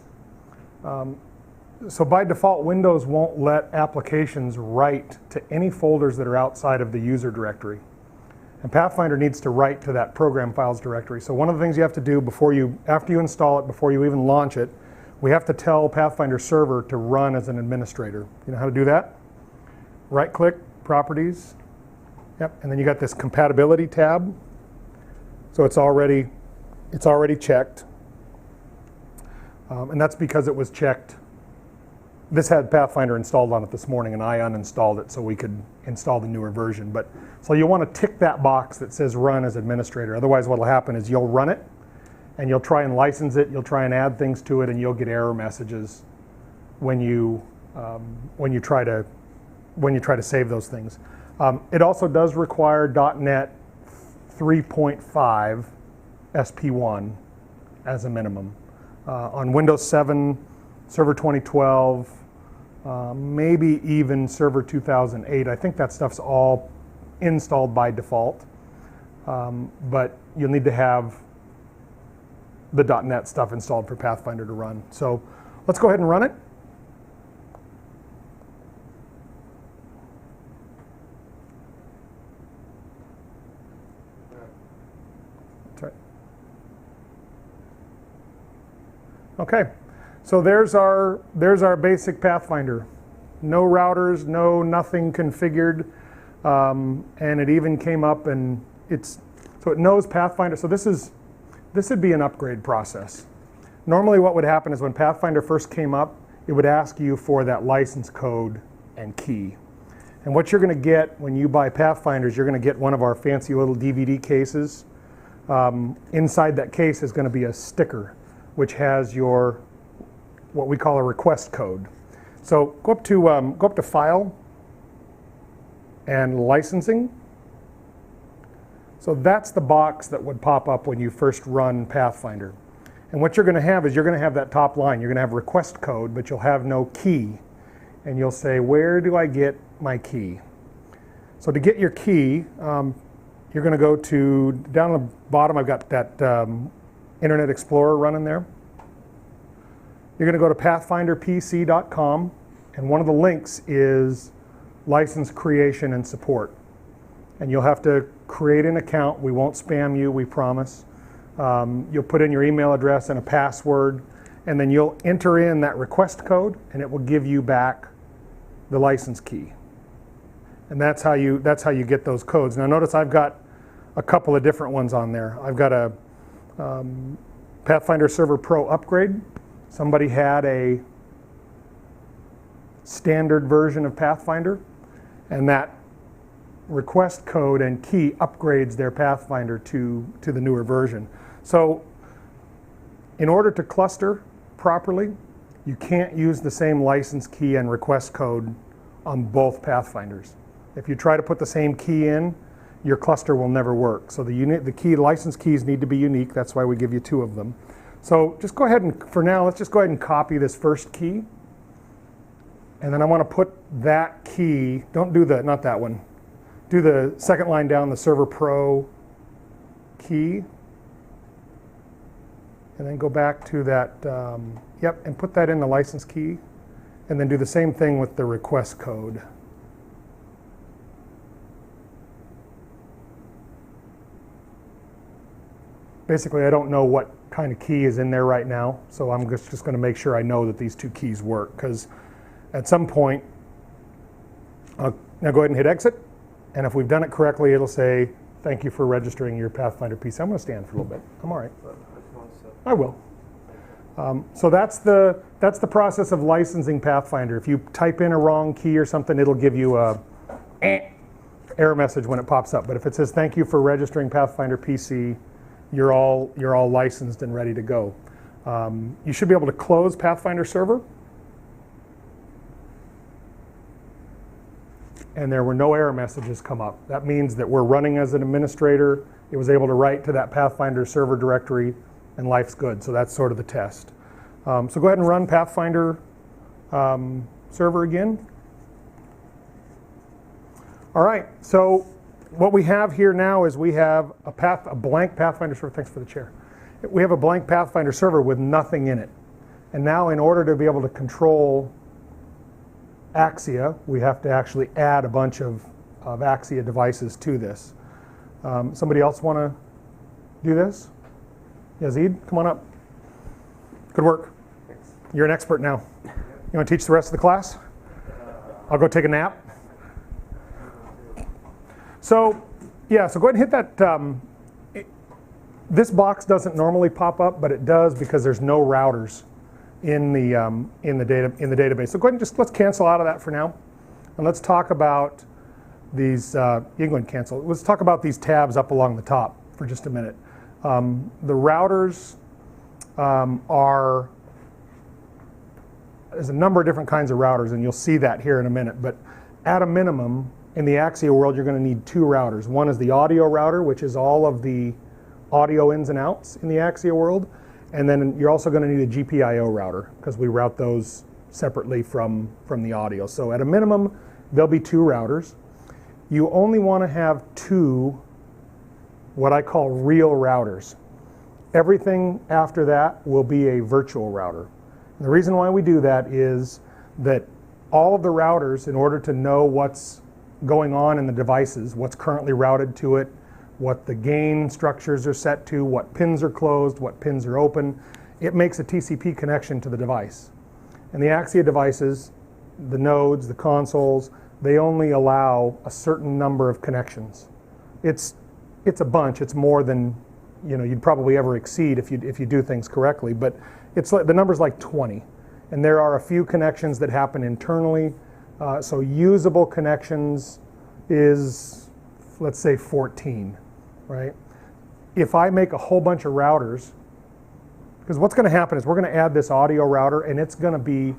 So by default, Windows won't let applications write to any folders that are outside of the user directory. And Pathfinder needs to write to that program files directory. So one of the things you have to do after you install it, before you even launch it, we have to tell Pathfinder server to run as an administrator. You know how to do that? Right-click, Properties. Yep, and then you got this Compatibility tab. So it's already checked. And that's because it was checked. This had Pathfinder installed on it this morning, and I uninstalled it so we could install the newer version. But so you'll want to tick that box that says run as administrator. Otherwise, what will happen is you'll run it, and you'll try and license it. You'll try and add things to it, and you'll get error messages when you try to save those things. It also does require .NET 3.5 SP1 as a minimum. On Windows 7, Server 2012, maybe even Server 2008. I think that stuff's all installed by default, but you'll need to have the .NET stuff installed for Pathfinder to run. So let's go ahead and run it. That's right. Okay. So there's our basic Pathfinder. No routers, nothing configured, and it even came up and so it knows Pathfinder. So this would be an upgrade process. Normally what would happen is when Pathfinder first came up, it would ask you for that license code and key. And what you're going to get when you buy Pathfinders, you're going to get one of our fancy little DVD cases. Inside that case is going to be a sticker, which has what we call a request code. So go up to File and Licensing. So that's the box that would pop up when you first run Pathfinder. And what you're going to have is that top line. You're going to have request code, but you'll have no key. And you'll say, where do I get my key? So to get your key, you're going to go to, down the bottom, I've got that Internet Explorer running there. You're going to go to pathfinderpc.com, and one of the links is license creation and support. And you'll have to create an account. We won't spam you, we promise. You'll put in your email address and a password, and then you'll enter in that request code, and it will give you back the license key. And that's how you get those codes. Now notice I've got a couple of different ones on there. I've got a Pathfinder Server Pro upgrade. Somebody had a standard version of Pathfinder, and that request code and key upgrades their Pathfinder to the newer version. So in order to cluster properly, you can't use the same license key and request code on both Pathfinders. If you try to put the same key in, your cluster will never work. So the license keys need to be unique. That's why we give you 2 of them. So just go ahead and, for now, let's just go ahead and copy this first key. And then I want to put that key, not that one. Do the second line down, the Server Pro key. And then go back to that, and put that in the license key. And then do the same thing with the request code. Basically, I don't know what kind of key is in there right now, so I'm just going to make sure I know that these 2 keys work, because at some point, now go ahead and hit exit, and if we've done it correctly, it'll say, thank you for registering your Pathfinder PC. I'm going to stand for a little bit. I'm all right. I will. So that's the process of licensing Pathfinder. If you type in a wrong key or something, it'll give you a error message when it pops up. But if it says, thank you for registering Pathfinder PC, you're all licensed and ready to go. You should be able to close Pathfinder server. And there were no error messages come up. That means that we're running as an administrator. It was able to write to that Pathfinder server directory, and life's good. So that's sort of the test. So go ahead and run Pathfinder server again. All right, so what we have here now is we have a blank Pathfinder server. Thanks for the chair. We have a blank Pathfinder server with nothing in it. And now in order to be able to control Axia, we have to actually add a bunch of Axia devices to this. Somebody else want to do this? Yazid, come on up. Good work. Thanks. You're an expert now. You want to teach the rest of the class? I'll go take a nap. So, yeah, so go ahead and hit that. This box doesn't normally pop up, but it does because there's no routers in the database. So go ahead and let's cancel out of that for now, and let's talk about these. You can go ahead and cancel. Let's talk about these tabs up along the top for just a minute. The routers there's a number of different kinds of routers, and you'll see that here in a minute. But at a minimum, in the Axia world, you're going to need two routers. One is the audio router, which is all of the audio ins and outs in the Axia world. And then you're also going to need a GPIO router because we route those separately from the audio. So at a minimum, there'll be two routers. You only want to have two what I call real routers. Everything after that will be a virtual router. And the reason why we do that is that all of the routers, in order to know what's going on in the devices, what's currently routed to it, what the gain structures are set to, what pins are closed, what pins are open, it makes a TCP connection to the device. And the Axia devices, the nodes, the consoles, they only allow a certain number of connections. It's a bunch. It's more than you'd probably ever exceed if you do things correctly. But it's like, the number's like 20, and there are a few connections that happen internally. So usable connections is, let's say, 14, right? If I make a whole bunch of routers, because what's going to happen is we're going to add this audio router, and it's going to be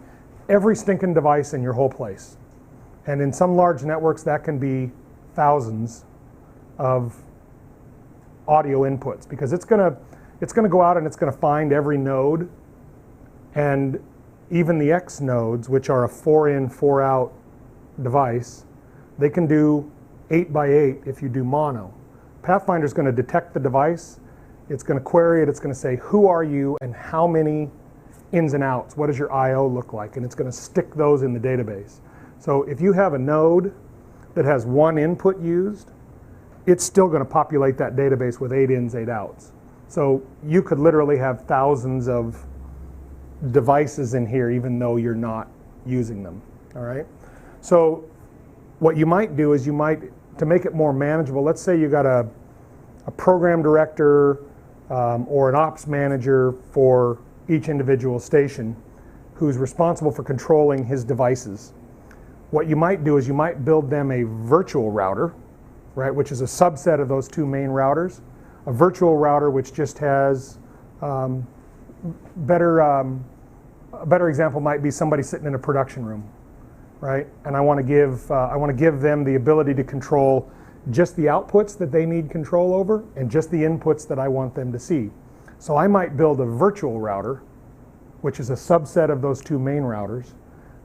every stinking device in your whole place. And in some large networks, that can be thousands of audio inputs, because it's going to go out and it's going to find every node, and even the X nodes, which are a 4-in, 4-out device, they can do 8 by 8 if you do mono. Pathfinder's going to detect the device, it's going to query it, it's going to say, who are you and how many ins and outs, what does your I/O look like, and it's going to stick those in the database. So if you have a node that has one input used, it's still going to populate that database with 8 ins, 8 outs. So you could literally have thousands of devices in here even though you're not using them, all right? So what you might do is to make it more manageable, let's say you got a program director or an ops manager for each individual station who's responsible for controlling his devices. What you might do is you might build them a virtual router, right, which is a subset of those two main routers. A virtual router which just has a better example might be somebody sitting in a production room, right? And I want to give them the ability to control just the outputs that they need control over and just the inputs that I want them to see. So I might build a virtual router, which is a subset of those two main routers,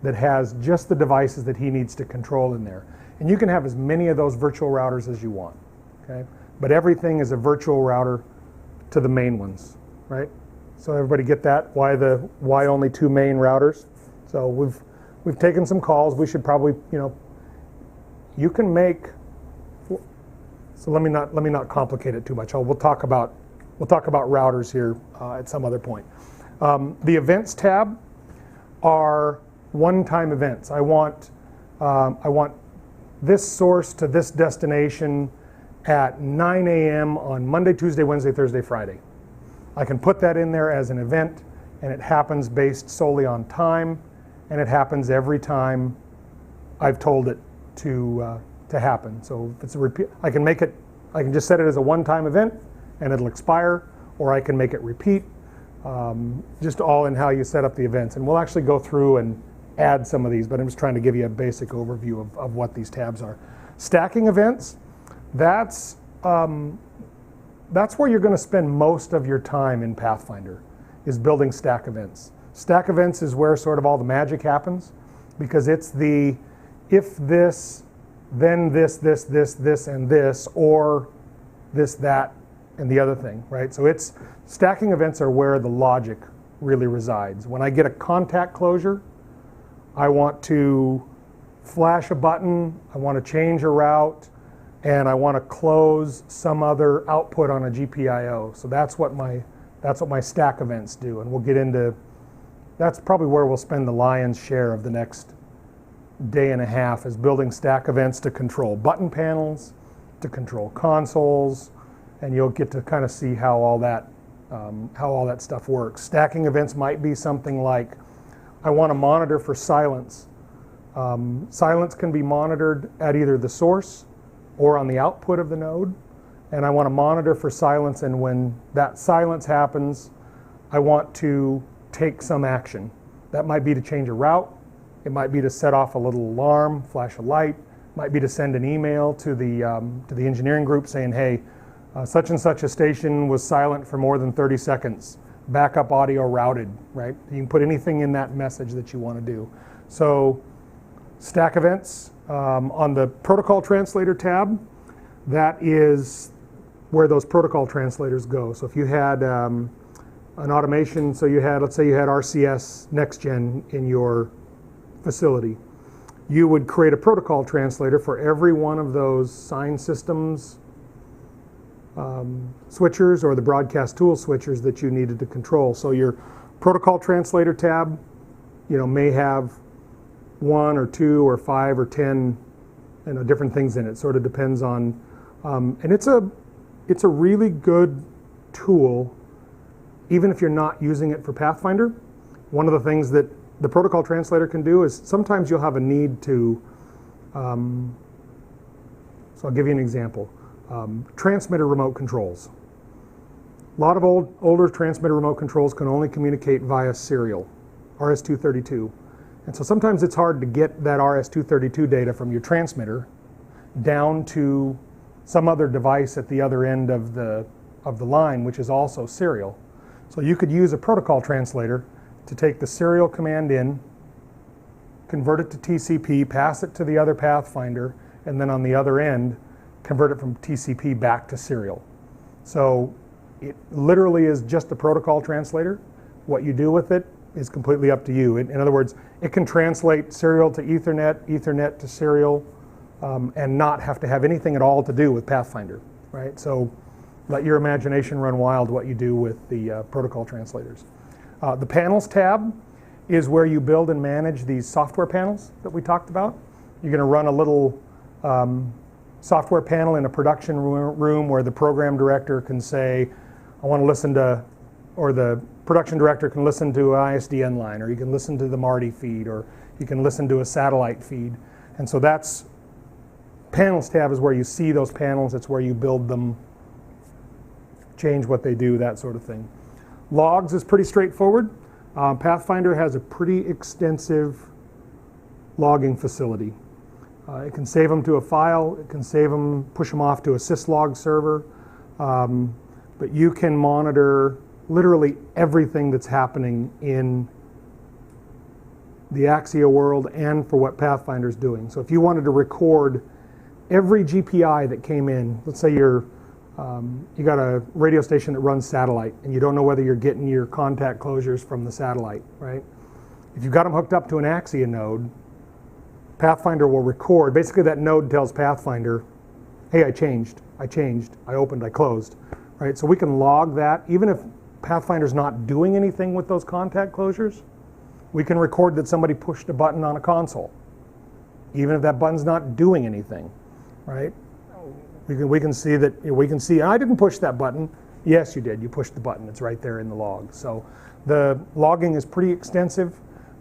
that has just the devices that he needs to control in there. And you can have as many of those virtual routers as you want, okay? But everything is a virtual router to the main ones, right? So everybody get that? Why only two main routers? So we've taken some calls. We should probably, you can make. So let me not complicate it too much. We'll talk about routers here at some other point. The events tab are one-time events. I want this source to this destination at 9 a.m. on Monday, Tuesday, Wednesday, Thursday, Friday. I can put that in there as an event, and it happens based solely on time, and it happens every time I've told it to happen. So if it's a repeat, I can just set it as a one-time event, and it'll expire, or I can make it repeat, just all in how you set up the events. And we'll actually go through and add some of these, but I'm just trying to give you a basic overview of what these tabs are. Stacking events, that's where you're going to spend most of your time in Pathfinder, is building stack events. Stack events is where sort of all the magic happens, because it's the if this then this, and this, or this, that, and the other thing, right? So it's stacking events are where the logic really resides. When I get a contact closure, I want to flash a button, I want to change a route, and I want to close some other output on a GPIO. So that's what my stack events do, and we'll get into. That's probably where we'll spend the lion's share of the next day and a half, is building stack events to control button panels, to control consoles, and you'll get to kind of see how all that stuff works. Stacking events might be something like, I want to monitor for silence. Silence can be monitored at either the source or on the output of the node, and I want to monitor for silence, and when that silence happens, I want to take some action. That might be to change a route, it might be to set off a little alarm, flash a light, might be to send an email to the engineering group saying, hey, such and such a station was silent for more than 30 seconds. Backup audio routed, right? You can put anything in that message that you want to do. So stack events on the protocol translator tab, that is where those protocol translators go. So if you had an automation, so let's say you had RCS next gen in your facility, you would create a protocol translator for every one of those sign systems switchers or the broadcast tool switchers that you needed to control. So your protocol translator tab, may have 1 or 2 or 5 or 10, different things in it. Sort of depends on, and it's a really good tool, even if you're not using it for Pathfinder. One of the things that the protocol translator can do is sometimes you'll have a need to, so I'll give you an example. Transmitter remote controls. A lot of older transmitter remote controls can only communicate via serial, RS-232. And so sometimes it's hard to get that RS-232 data from your transmitter down to some other device at the other end of the line, which is also serial. So you could use a protocol translator to take the serial command in, convert it to TCP, pass it to the other Pathfinder, and then on the other end, convert it from TCP back to serial. So it literally is just a protocol translator. What you do with it is completely up to you. In other words, it can translate serial to Ethernet, Ethernet to serial, and not have to have anything at all to do with Pathfinder, right? So let your imagination run wild what you do with the protocol translators. The panels tab is where you build and manage these software panels that we talked about. You're going to run a little software panel in a production room where the program director can say, I want to listen to, or the production director can listen to an ISDN line, or you can listen to the MARDI feed, or you can listen to a satellite feed. And so that's, panels tab is where you see those panels, it's where you build them, change what they do, that sort of thing. Logs is pretty straightforward. Pathfinder has a pretty extensive logging facility. It can save them to a file, it can save them, push them off to a syslog server, but you can monitor literally everything that's happening in the Axia world and for what Pathfinder's doing. So if you wanted to record every GPI that came in, let's say you got a radio station that runs satellite and you don't know whether you're getting your contact closures from the satellite, right? If you've got them hooked up to an Axia node, Pathfinder will record. Basically that node tells Pathfinder, hey, I changed, I opened, I closed, right? So we can log that. Even if Pathfinder's not doing anything with those contact closures, we can record that somebody pushed a button on a console, even if that button's not doing anything, right? We can see that, I didn't push that button. Yes, you did, you pushed the button, it's right there in the log. So the logging is pretty extensive.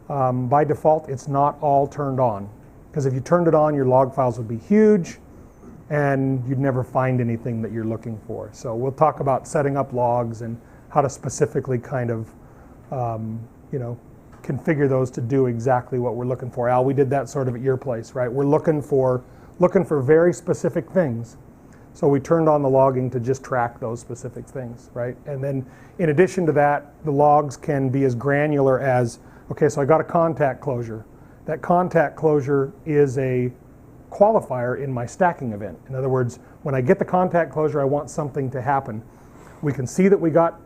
By default, it's not all turned on, because if you turned it on, your log files would be huge and you'd never find anything that you're looking for. So we'll talk about setting up logs and how to specifically kind of, configure those to do exactly what we're looking for. Al, we did that sort of at your place, right? We're looking for very specific things. So we turned on the logging to just track those specific things, right? And then in addition to that, the logs can be as granular as, okay, so I got a contact closure. That contact closure is a qualifier in my stacking event. In other words, when I get the contact closure, I want something to happen. We can see that we got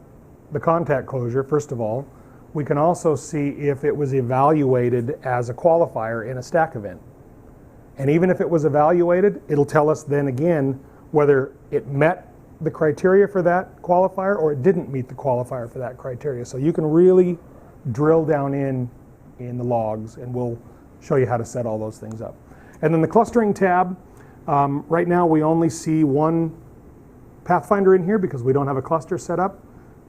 the contact closure, first of all. We can also see if it was evaluated as a qualifier in a stack event. And even if it was evaluated, it'll tell us then again whether it met the criteria for that qualifier or it didn't meet the qualifier for that criteria. So you can really drill down in the logs, and we'll show you how to set all those things up. And then the clustering tab, right now we only see one Pathfinder in here because we don't have a cluster set up.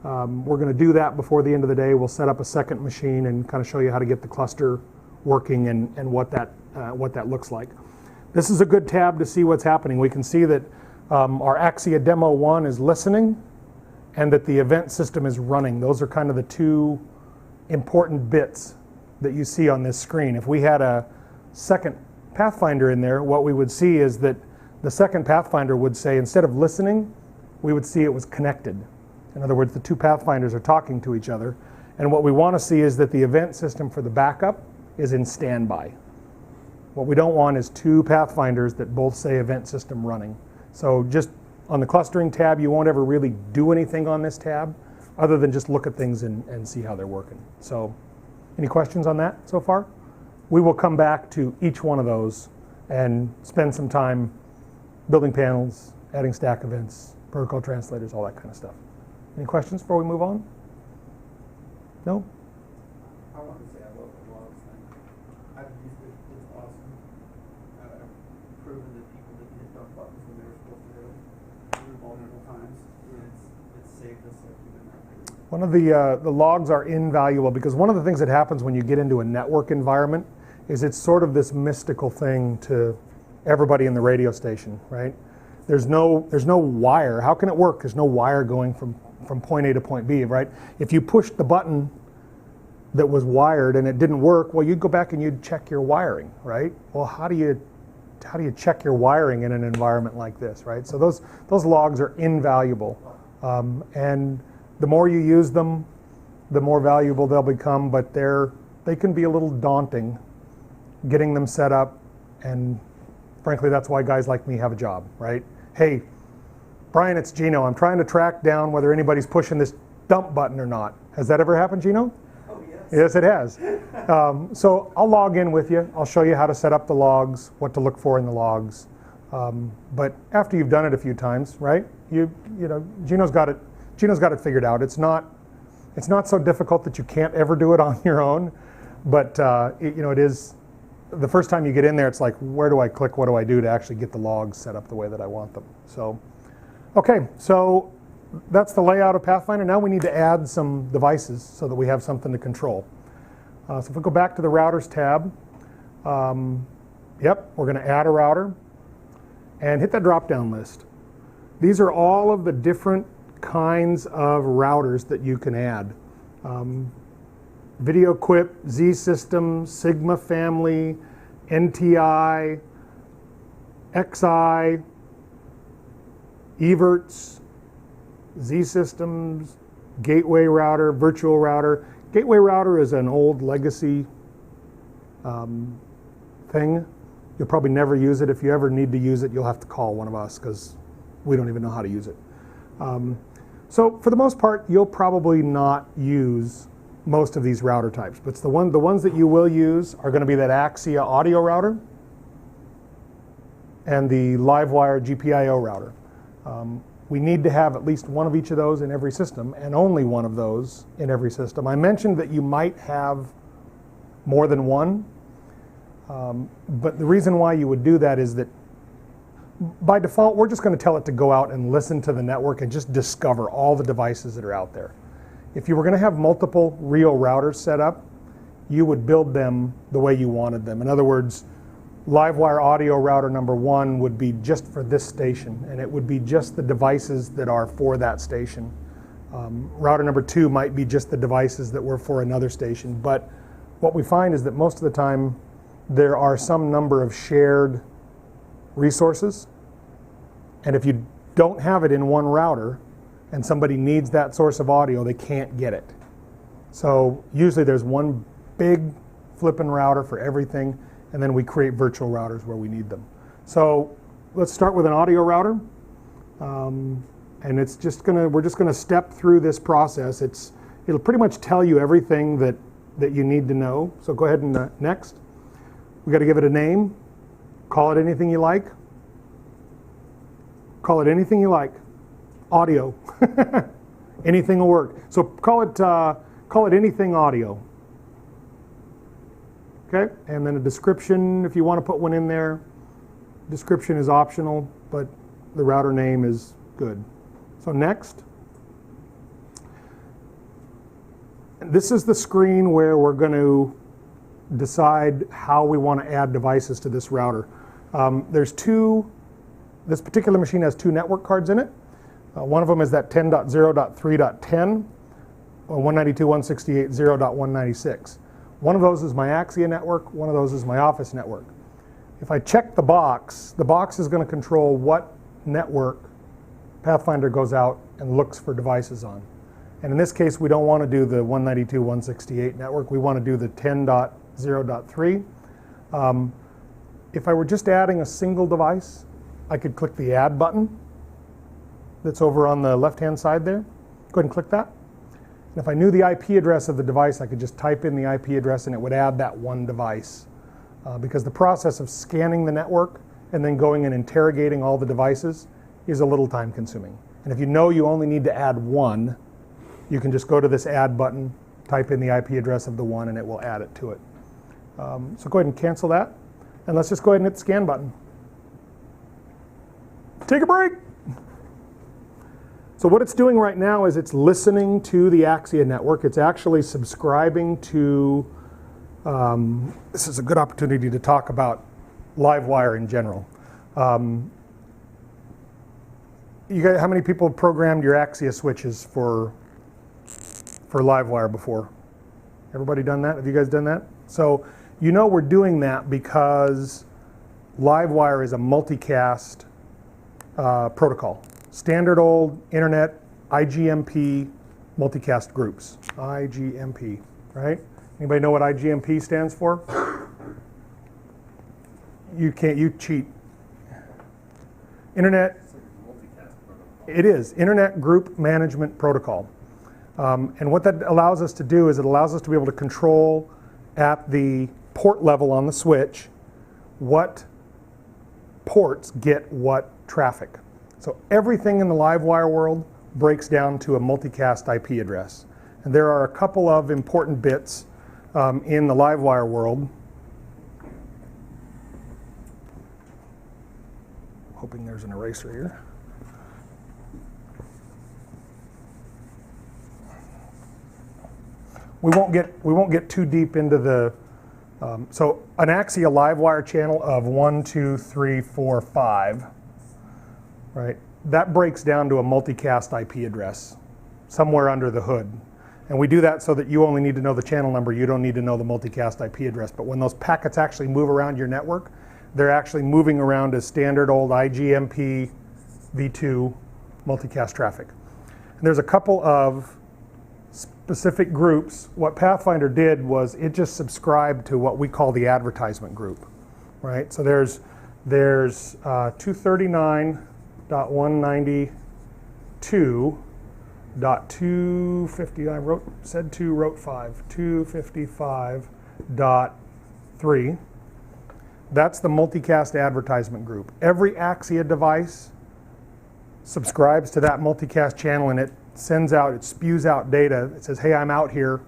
We're going to do that before the end of the day. We'll set up a second machine and kind of show you how to get the cluster working and what that looks like. This is a good tab to see what's happening. We can see that our Axia Demo 1 is listening and that the event system is running. Those are kind of the two important bits that you see on this screen. If we had a second Pathfinder in there, what we would see is that the second Pathfinder would say, instead of listening, we would see it was connected. In other words, the two Pathfinders are talking to each other. And what we want to see is that the event system for the backup is in standby. What we don't want is two Pathfinders that both say event system running. So just on the clustering tab, you won't ever really do anything on this tab other than just look at things and see how they're working. So any questions on that so far? We will come back to each one of those and spend some time building panels, adding stack events, protocol translators, all that kind of stuff. Any questions before we move on? No? I want to say I love the logs thing. I've used it. It's awesome. I've proven that people didn't hit dump buttons when they were supposed to hit them multiple times. And it's saved us like even that. One of the logs are invaluable because one of the things that happens when you get into a network environment is it's sort of this mystical thing to everybody in the radio station, right? There's no wire. How can it work? There's no wire going from point A to point B, right? If you pushed the button that was wired and it didn't work, well, you'd go back and you'd check your wiring, right? Well, how do you check your wiring in an environment like this, right? So those logs are invaluable, and the more you use them, the more valuable they'll become. But they can be a little daunting getting them set up, and frankly, that's why guys like me have a job, right? Hey, Brian, it's Gino. I'm trying to track down whether anybody's pushing this dump button or not. Has that ever happened, Gino? Oh, yes. Yes, it has. So I'll log in with you. I'll show you how to set up the logs, what to look for in the logs. But after you've done it a few times, right? You know, Gino's got it figured out. It's not so difficult that you can't ever do it on your own. But it is. The first time you get in there, it's like, where do I click? What do I do to actually get the logs set up the way that I want them? So, okay, so that's the layout of Pathfinder. Now we need to add some devices so that we have something to control. So if we go back to the routers tab, we're going to add a router and hit that drop-down list. These are all of the different kinds of routers that you can add. VideoQuip, Z Systems, Sigma Family, NTI, XI, Everts, Z Systems, Gateway Router, Virtual Router. Gateway Router is an old legacy thing. You'll probably never use it. If you ever need to use it, you'll have to call one of us because we don't even know how to use it. So for the most part, you'll probably not use most of these router types, but the ones that you will use are going to be that Axia audio router and the Livewire GPIO router. We need to have at least one of each of those in every system, and only one of those in every system. I mentioned that you might have more than one, but the reason why you would do that is that by default, we're just going to tell it to go out and listen to the network and just discover all the devices that are out there. If you were going to have multiple real routers set up, you would build them the way you wanted them. In other words, Livewire audio router number 1 would be just for this station, and it would be just the devices that are for that station. Router number 2 might be just the devices that were for another station. But what we find is that most of the time, there are some number of shared resources. And if you don't have it in one router, and somebody needs that source of audio, they can't get it. So usually there's one big flipping router for everything, and then we create virtual routers where we need them. So let's start with an audio router. And it's just we're just gonna step through this process. It'll pretty much tell you everything that you need to know. So go ahead and next. We got to give it a name. Call it anything you like. Call it anything you like. Audio. Anything will work. So call it anything audio. Okay, and then a description if you want to put one in there. Description is optional, but the router name is good. So next. This is the screen where we're going to decide how we want to add devices to this router. This particular machine has 2 network cards in it. One of them is that 10.0.3.10, or 192.168.0.196. One of those is my Axia network, one of those is my office network. If I check the box is going to control what network Pathfinder goes out and looks for devices on. And in this case, we don't want to do the 192.168 network. We want to do the 10.0.3. If I were just adding a single device, I could click the Add button that's over on the left-hand side there. Go ahead and click that. And if I knew the IP address of the device, I could just type in the IP address and it would add that one device. Because the process of scanning the network and then going and interrogating all the devices is a little time consuming. And if you know you only need to add one, you can just go to this Add button, type in the IP address of the one, and it will add it to it. So go ahead and cancel that. And let's just go ahead and hit the Scan button. Take a break. So what it's doing right now is it's listening to the Axia network. It's actually subscribing to, this is a good opportunity to talk about Livewire in general. You guys, how many people have programmed your Axia switches for Livewire before? Everybody done that? Have you guys done that? So you know we're doing that because Livewire is a multicast protocol. Standard old internet IGMP multicast groups. IGMP, right? Anybody know what IGMP stands for? You cheat. Internet. It is Internet Group Management Protocol. And what that allows us to do is it allows us to be able to control at the port level on the switch what ports get what traffic. So everything in the Livewire world breaks down to a multicast IP address. And there are a couple of important bits in the Livewire world. Hoping there's an eraser here. We won't get too deep into the so an Axia Livewire channel of 1, 2, 3, 4, 5, right? That breaks down to a multicast IP address somewhere under the hood, and we do that so that you only need to know the channel number. You don't need to know the multicast IP address. But when those packets actually move around your network, they're actually moving around as standard old IGMP v2 multicast traffic. And there's a couple of specific groups. What Pathfinder did was it just subscribed to what we call the advertisement group, right? So there's 239.192.250. I said 2, wrote 5. 255.3. That's the multicast advertisement group. Every Axia device subscribes to that multicast channel, and it sends out, it spews out data. It says, hey, I'm out here.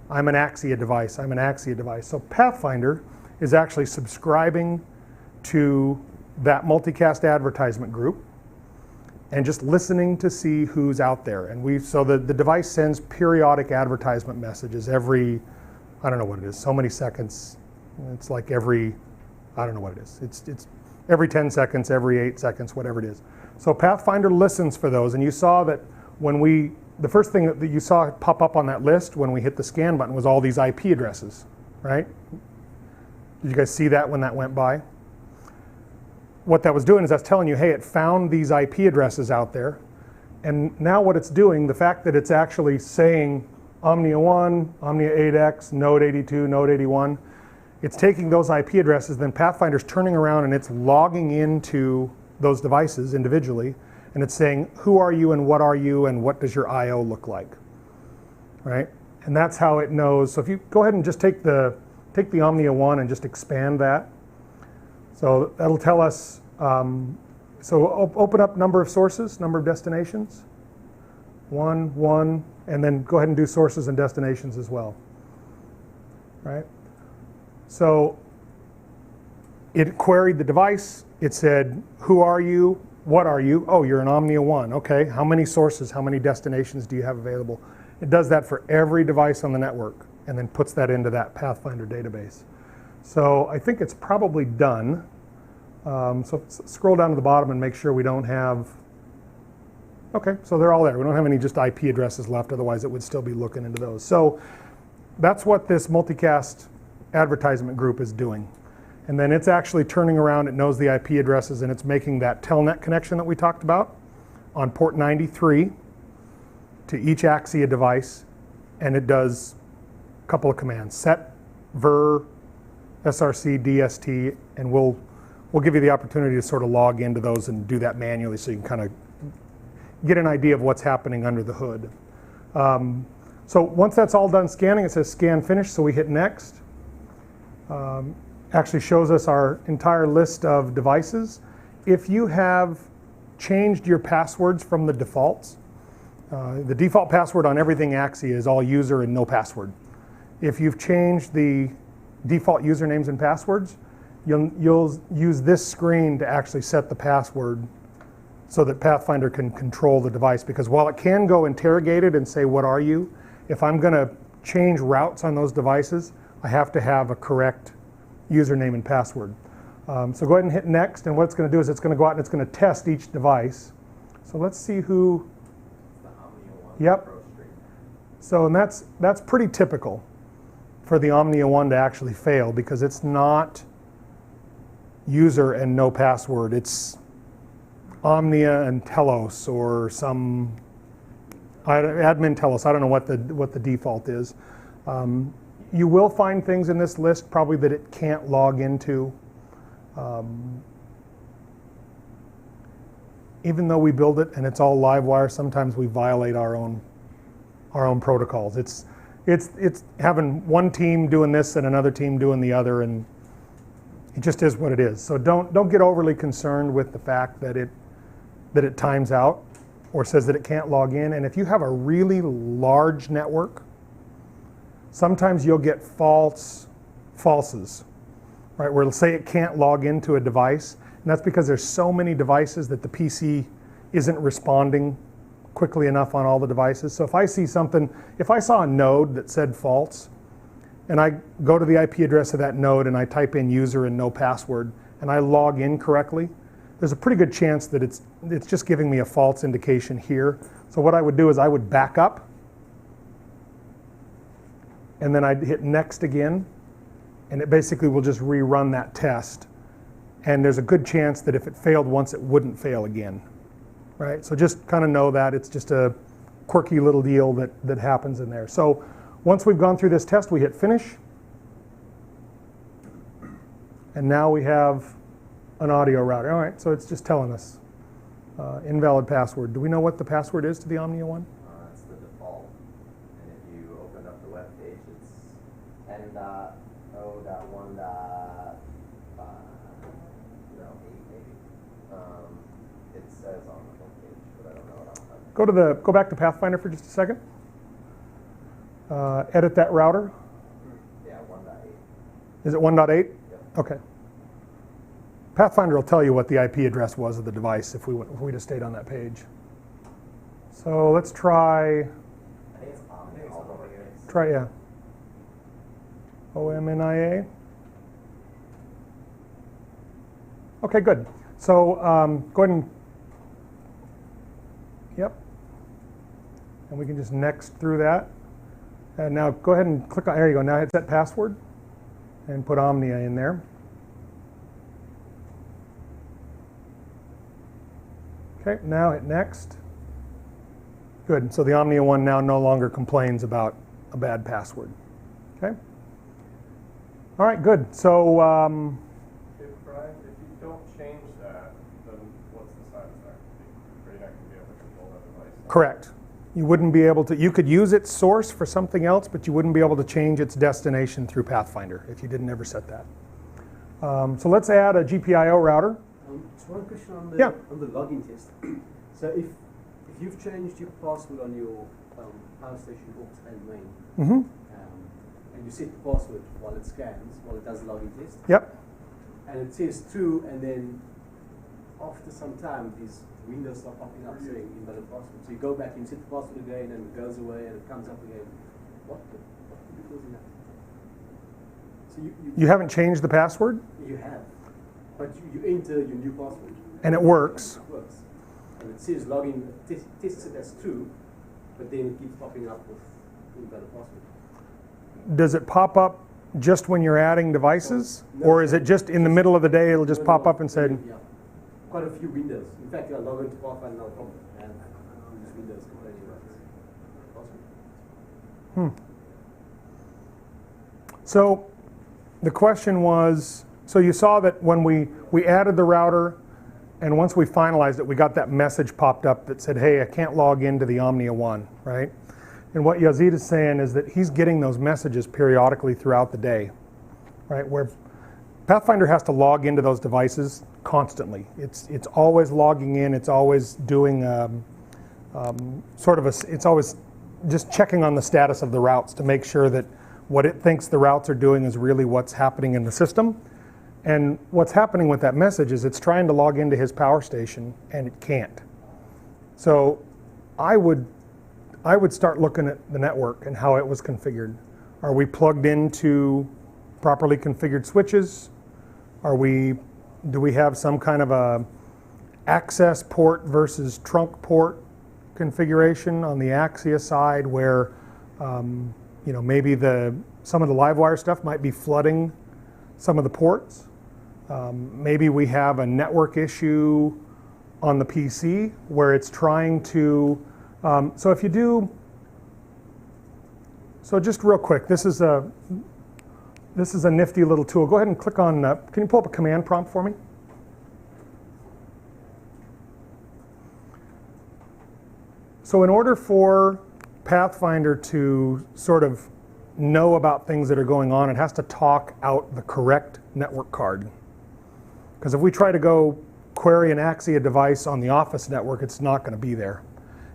I'm an Axia device. I'm an Axia device. So Pathfinder is actually subscribing to that multicast advertisement group and just listening to see who's out there. And so the device sends periodic advertisement messages every, I don't know what it is, so many seconds. It's like every, I don't know what it is. It's every 10 seconds, every 8 seconds, whatever it is. So Pathfinder listens for those, and you saw that when the first thing that you saw pop up on that list when we hit the scan button was all these IP addresses, right? Did you guys see that when that went by? What that was doing is that's telling you, hey, it found these IP addresses out there, and now what it's doing, the fact that it's actually saying Omnia 1, Omnia 8X, Node 82, Node 81, it's taking those IP addresses, then Pathfinder's turning around and it's logging into those devices individually, and it's saying, who are you and what does your I/O look like, right? And that's how it knows. So if you go ahead and just take the Omnia one and just expand that. So that'll tell us, open up number of sources, number of destinations, one, and then go ahead and do sources and destinations as well, right? So it queried the device. It said, who are you? What are you? Oh, you're an Omnia 1. Okay, how many sources, how many destinations do you have available? It does that for every device on the network and then puts that into that Pathfinder database. So I think it's probably done. So scroll down to the bottom and make sure we don't have, okay, so they're all there. We don't have any just IP addresses left, otherwise it would still be looking into those. So that's what this multicast advertisement group is doing. And then it's actually turning around, it knows the IP addresses, and it's making that telnet connection that we talked about on port 93 to each Axia device, and it does a couple of commands, set, ver, src, dst, and we'll give you the opportunity to sort of log into those and do that manually so you can kind of get an idea of what's happening under the hood. So once that's all done scanning, it says scan finished, so we hit next. Actually shows us our entire list of devices. If you have changed your passwords from the defaults, the default password on everything Axia is all user and no password. If you've changed the default usernames and passwords, you'll use this screen to actually set the password so that Pathfinder can control the device, because while it can go interrogate it and say, what are you? If I'm gonna change routes on those devices, I have to have a correct username and password. So go ahead and hit next, and what it's gonna do is it's gonna go out and it's gonna test each device. So let's see who, The Omnia one. Yep. Pro Street. So and that's pretty typical for the Omnia one to actually fail, because it's not user and no password. It's Omnia and Telos or some admin Telos. I don't know what the default is. You will find things in this list probably that it can't log into. Even though we build it and it's all Livewire, sometimes we violate our own protocols. It's having one team doing this and another team doing the other, and it just is what it is. So don't get overly concerned with the fact that it times out or says that it can't log in. And if you have a really large network, sometimes you'll get falses, right? Where it'll say it can't log into a device, and that's because there's so many devices that the PC isn't responding quickly enough on all the devices. So if I see something, if I saw a node that said false, and I go to the IP address of that node and I type in user and no password, and I log in correctly, there's a pretty good chance that it's just giving me a false indication here. So what I would do is I would back up, and then I'd hit next again, and it basically will just rerun that test. And there's a good chance that if it failed once, it wouldn't fail again, right? So just kind of know that. It's just a quirky little deal that happens in there. So once we've gone through this test, we hit finish. And now we have an audio router. All right, so it's just telling us invalid password. Do we know what the password is to the Omnia one? It's the default. And if you open up the web page, it's 10.0.1.8 maybe. It says on the home page, but I don't know what I'm Go back to Pathfinder for just a second. Edit that router. Yeah, 1.8. Is it 1.8? Yep. Okay. Pathfinder will tell you what the IP address was of the device if we'd have stayed on that page. So let's try, I think it's Omnia. All lowercase. yeah. OMNIA. Okay, good. So go ahead and, yep. And we can just next through that. And now go ahead and click on, there you go. Now hit set password and put Omnia in there. Okay, now hit next. Good, so the Omnia one now no longer complains about a bad password. Okay. All right, good. So Brian, if you don't change that, then what's the side effect? Are you not going to be able to control that device? correct. You wouldn't be able to, you could use its source for something else, but you wouldn't be able to change its destination through Pathfinder if you didn't ever set that. So let's add a GPIO router. Just one question on the Yeah. login test. So if you've changed your password on your power station aux and main, Mm-hmm. and you set the password while it scans, while it does the login test, Yep. and it says true, and then after some time these windows start popping up saying invalid password. So you go back and set the password again, and it goes away, and it comes up again. What could be causing that? So You haven't changed the password, you have, but you enter your new password. and it works. It works. And it says login, tests it as true, but then it keeps popping up with invalid password. Does it pop up just when you're adding devices? Or is it just in the middle of the day, it'll just pop up and say, Yeah. Quite a few windows. In fact, I log into Pathfinder now from and these windows complaining about this password. So the question was, so you saw that when we added the router, and once we finalized it, we got that message popped up that said, hey, I can't log into the Omnia 1, right? And what Yazid is saying is that he's getting those messages periodically throughout the day, right? Where Pathfinder has to log into those devices constantly. It's always logging in. It's always doing it's always just checking on the status of the routes to make sure that what it thinks the routes are doing is really what's happening in the system. And what's happening with that message is it's trying to log into his power station and it can't. So I would start looking at the network and how it was configured. Are we plugged into properly configured switches? Do we have some kind of a access port versus trunk port configuration on the Axia side where maybe some of the Livewire stuff might be flooding some of the ports? Maybe we have a network issue on the PC where it's trying to, so just real quick, this is a nifty little tool. Go ahead and click on, can you pull up a command prompt for me? So in order for Pathfinder to sort of know about things that are going on, it has to talk out the correct network card. Because if we try to go query an Axia device on the office network, it's not going to be there.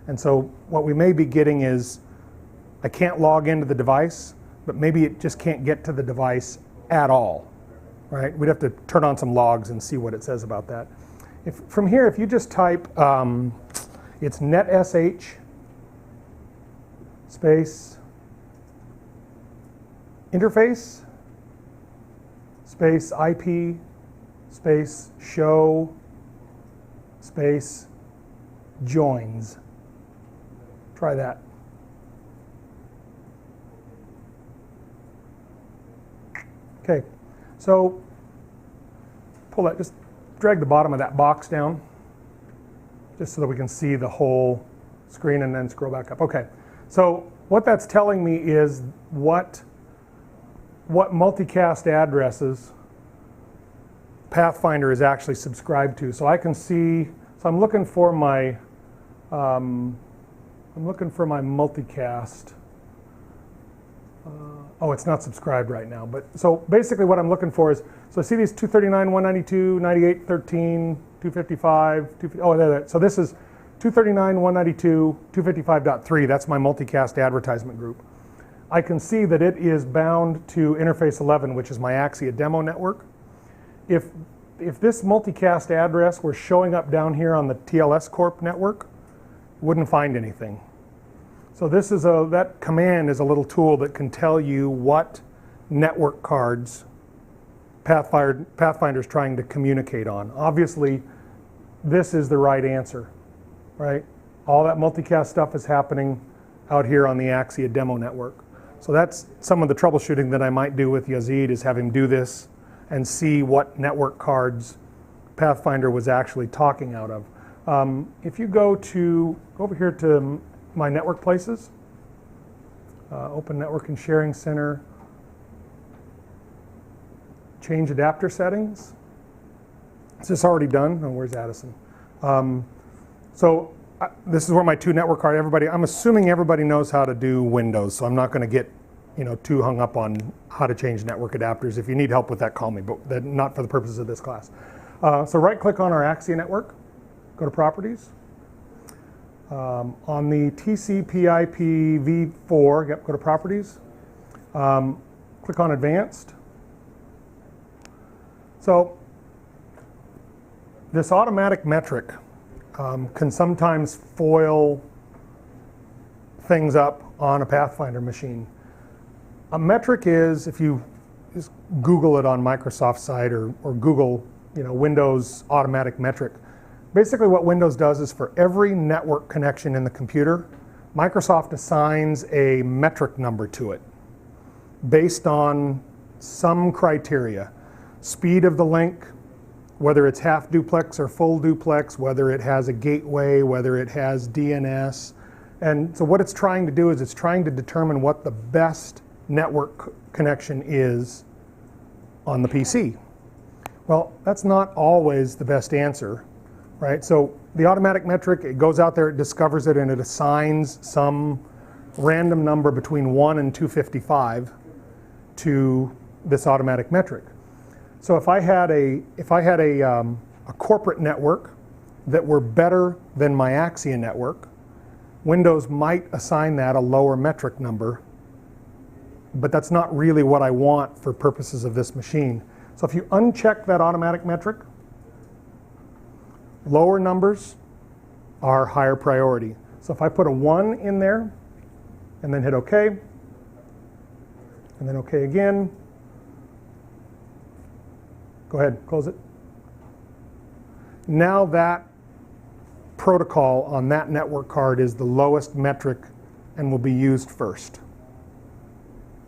And so what we may be getting is, I can't log into the device, but maybe it just can't get to the device at all, right? We'd have to turn on some logs and see what it says about that. From here, if you just type, it's netsh space interface space IP space show space joins. Try that. Okay, so pull that, just drag the bottom of that box down, just so that we can see the whole screen and then scroll back up. Okay, so what that's telling me is what multicast addresses Pathfinder is actually subscribed to. So I can see, so I'm looking for my multicast. Oh, it's not subscribed right now. But so basically what I'm looking for is, so I see these 239, 192, 98, 13, 255, 250, oh, there. So this is 239, 192, 255.3. That's my multicast advertisement group. I can see that it is bound to interface 11, which is my Axia demo network. If this multicast address were showing up down here on the TLS Corp network, wouldn't find anything. So this is that command is a little tool that can tell you what network cards Pathfinder's trying to communicate on. Obviously, this is the right answer, right? All that multicast stuff is happening out here on the Axia demo network. So that's some of the troubleshooting that I might do with Yazid, is have him do this and see what network cards Pathfinder was actually talking out of. If you go over here to my network places, Open Network and Sharing Center, change adapter settings. Is this already done? Oh, where's Addison? This is where my 2 network card, I'm assuming everybody knows how to do Windows, so I'm not going to get too hung up on how to change network adapters. If you need help with that, call me, but not for the purposes of this class. So right click on our Axia network, go to properties. On the TCP/IP v4, go to properties. Click on advanced. So this automatic metric can sometimes foil things up on a Pathfinder machine. A metric is, if you just Google it on Microsoft's site or Google Windows automatic metric, basically what Windows does is for every network connection in the computer, Microsoft assigns a metric number to it based on some criteria. Speed of the link, whether it's half duplex or full duplex, whether it has a gateway, whether it has DNS. And so what it's trying to do is it's trying to determine what the best network connection is on the PC. Well, that's not always the best answer, right? So the automatic metric, it goes out there, it discovers it, and it assigns some random number between 1 and 255 to this automatic metric. So if I had a corporate network that were better than my Axia network, Windows might assign that a lower metric number, but that's not really what I want for purposes of this machine. So if you uncheck that automatic metric, lower numbers are higher priority. So if I put a 1 in there and then hit OK, and then OK again, go ahead, close it. Now that protocol on that network card is the lowest metric and will be used first.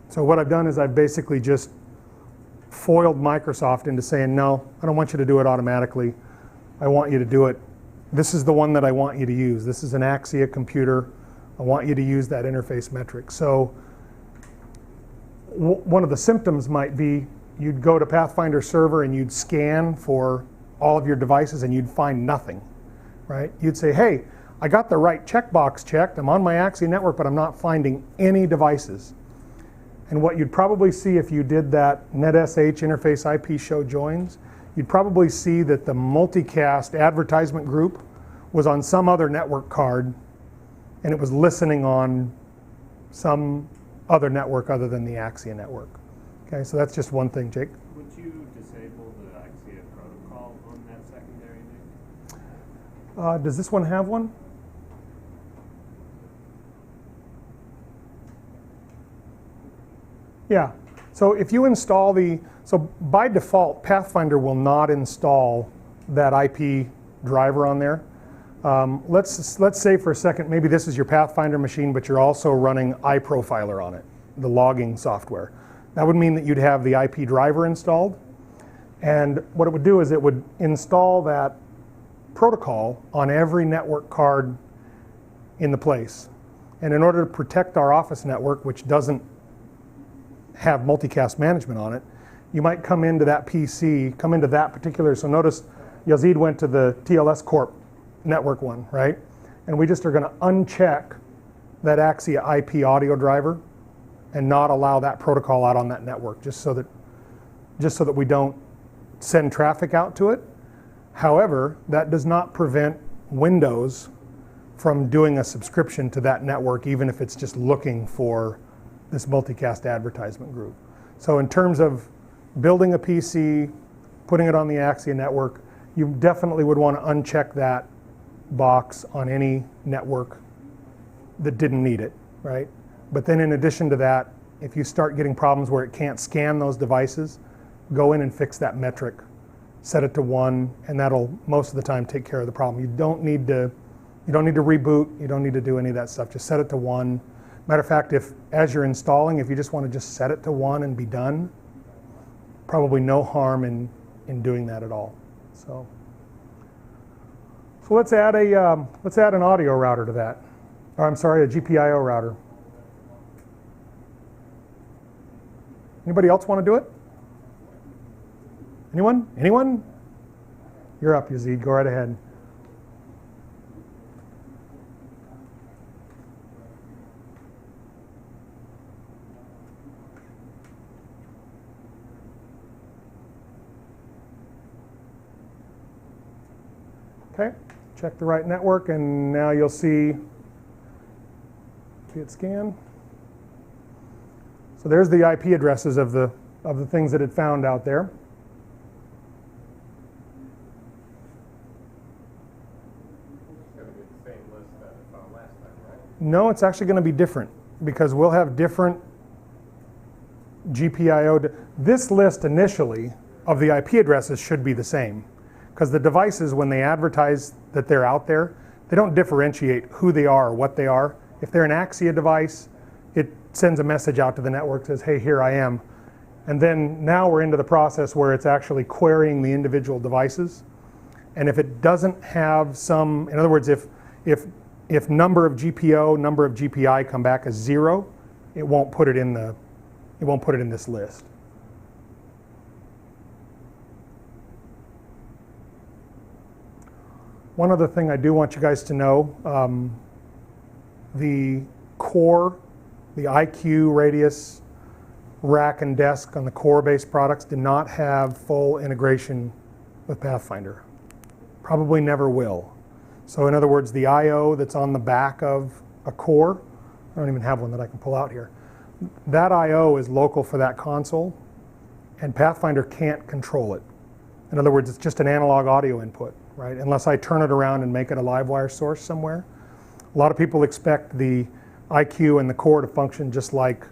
So what I've done is I've basically just foiled Microsoft into saying, no, I don't want you to do it automatically. I want you to do it. This is the one that I want you to use. This is an Axia computer. I want you to use that interface metric. So one of the symptoms might be you'd go to Pathfinder server and you'd scan for all of your devices and you'd find nothing, right? You'd say, hey, I got the right checkbox checked. I'm on my Axia network, but I'm not finding any devices. And what you'd probably see if you did that NetSH interface IP show joins, you'd probably see that the multicast advertisement group was on some other network card and it was listening on some other network other than the Axia network. Okay, so that's just one thing, Jake. Would you disable the Axia protocol on that secondary link? Does this one have one? Yeah, so if you install so by default, Pathfinder will not install that IP driver on there. Let's say for a second, maybe this is your Pathfinder machine, but you're also running iProfiler on it, the logging software. That would mean that you'd have the IP driver installed. And what it would do is it would install that protocol on every network card in the place. And in order to protect our office network, which doesn't have multicast management on it, you might come into that PC, come into that particular, so notice Yazid went to the TLS Corp network one, right? And we just are going to uncheck that Axia IP-Audio driver and not allow that protocol out on that network, just so that we don't send traffic out to it. However, that does not prevent Windows from doing a subscription to that network, even if it's just looking for this multicast advertisement group. So in terms of building a PC, putting it on the Axia network, you definitely would want to uncheck that box on any network that didn't need it, right? But then in addition to that, if you start getting problems where it can't scan those devices, go in and fix that metric, set it to 1, and that'll most of the time take care of the problem. You don't need to reboot, you don't need to do any of that stuff. Just set it to 1. Matter of fact, as you're installing, if you just want to just set it to 1 and be done, probably no harm in doing that at all. So let's add an audio router to that. Or I'm sorry, a GPIO router. Anybody else want to do it? Anyone? Anyone? You're up, Yazid. Go right ahead. Okay, check the right network, and now you'll see it scan. So there's the IP addresses of the things that it found out there. It's going to be the same list that it found last time, right? No, it's actually going to be different because we'll have different GPIO. This list initially of the IP addresses should be the same because the devices, when they advertise that they're out there, they don't differentiate who they are or what they are. If they're an Axia device, it sends a message out to the network, says, hey, here I am. And then now we're into the process where it's actually querying the individual devices. And if it doesn't have some, in other words, if number of GPO, number of GPI come back as 0, it won't put it in this list. One other thing I do want you guys to know, the core, the IQ, Radius, rack and desk on the core-based products do not have full integration with Pathfinder. Probably never will. So in other words, the I/O that's on the back of a core, I don't even have one that I can pull out here. That I/O is local for that console, and Pathfinder can't control it. In other words, it's just an analog audio input, right? Unless I turn it around and make it a Livewire source somewhere. A lot of people expect the IQ and the core to function just like